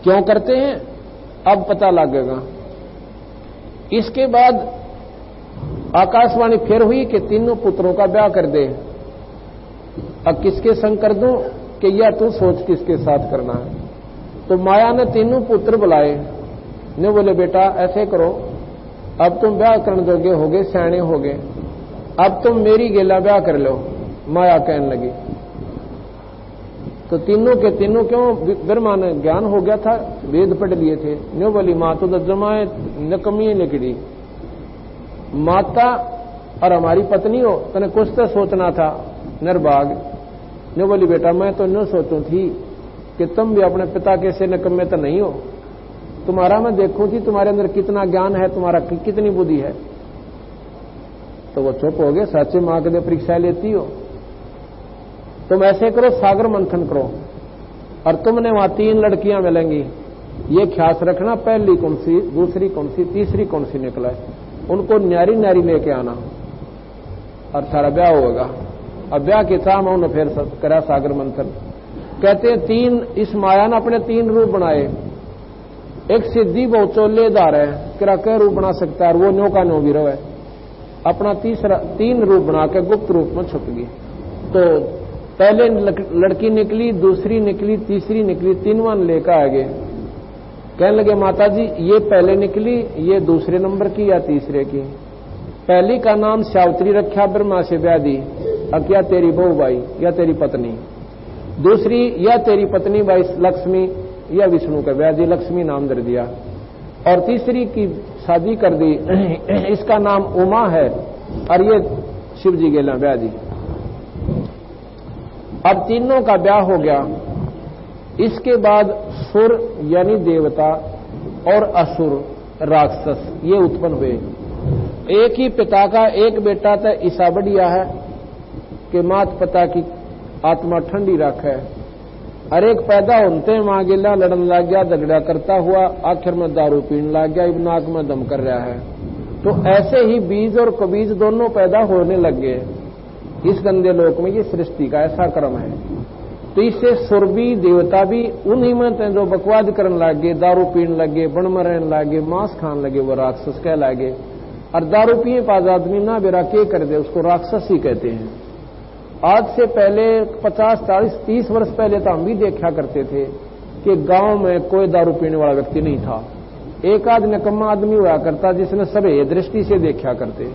क्यों करते हैं अब पता लगेगा। इसके बाद आकाशवाणी फिर हुई कि तीनों पुत्रों का ब्याह कर दे। अब किसके संग कर दूं कि या तू सोच किसके साथ करना है। तो माया ने तीनों पुत्र बुलाए, ने बोले बेटा ऐसे करो, अब तुम ब्याह करने जोगे हो गए, सयाने हो गए, अब तुम मेरी गेला ब्याह कर लो। माया कहने लगी। तो तीनों के तीनों, क्यों ब्रह्मा ने ज्ञान हो गया था, वेद पढ़ लिए थे। न्यो बोली माँ तो जमाए नकमी निकली, माता और हमारी पत्नी हो, तने कुछ तो सोचना था निर्भाग। न्यो बोली बेटा मैं तो न सोचू थी कि तुम भी अपने पिता के से नकम्मे तो नहीं हो, तुम्हारा मैं देखूं थी तुम्हारे अंदर कितना ज्ञान है, तुम्हारा कितनी बुद्धि है। तो वो चुप हो गए, सच्चे मां के लिए परीक्षा लेती हो। तुम ऐसे करो, सागर मंथन करो और तुमने वहां 3 लड़कियां मिलेंगी, ये ख्यास रखना पहली कौन सी, दूसरी कौन सी, तीसरी कौन सी निकला है, उनको न्यारी न्यारी लेके आना और सारा ब्याह होगा। अब ब्याह के शाम उन्होंने फिर करा सागर मंथन। कहते हैं 3 इस माया ने अपने 3 रूप बनाए। एक सिद्धि बहुत चोलेदार है, किरा कह रूप बना सकता है, वो न्यो का न्यो भी रहे, अपना 3 रूप बना के गुप्त रूप में छुप गई। तो पहले लड़की निकली, दूसरी निकली, तीसरी निकली, 3वां लेकर आ गए। कहने लगे माता जी ये पहले निकली, ये दूसरे नंबर की या तीसरे की। पहली का नाम सावित्री रखा, ब्रह्मा से ब्याह दी, या तेरी बहू भाई या तेरी पत्नी, दूसरी या तेरी पत्नी भाई लक्ष्मी या विष्णु का ब्याह दी, लक्ष्मी नाम दे दिया, और तीसरी की शादी कर दी, इसका नाम उमा है और ये शिव जी गेला ब्याह दी। अब तीनों का ब्याह हो गया। इसके बाद सुर यानी देवता और असुर राक्षस ये उत्पन्न हुए। एक ही पिता का एक बेटा था, ईसा बढ़िया है कि मात पिता की आत्मा ठंडी रखे। हर एक पैदा होते मां गिला लड़न लग गया, झगड़ा करता हुआ आखिर में दारू पीने लग गया, इब नाक में दम कर रहा है। तो ऐसे ही बीज और कबीज दोनों पैदा होने लग गए इस गंदे लोक में। ये सृष्टि का ऐसा क्रम है। तो इससे सुर भी देवता भी उन्हीं में थे जो बकवाद करने लग गए, दारू पीने लगे, बण मरने लगे, मांस खाने लगे, वो राक्षस कह लगे। और दारू पिए पास आदमी ना बेरा के कर दे उसको राक्षस ही कहते हैं। आज से पहले 50, 40, 30 वर्ष पहले तो हम भी देखा करते थे कि गांव में कोई दारू पीने वाला व्यक्ति नहीं था। एक आध निकम्मा आदमी हुआ करता जिसने सभी दृष्टि से देखा करते।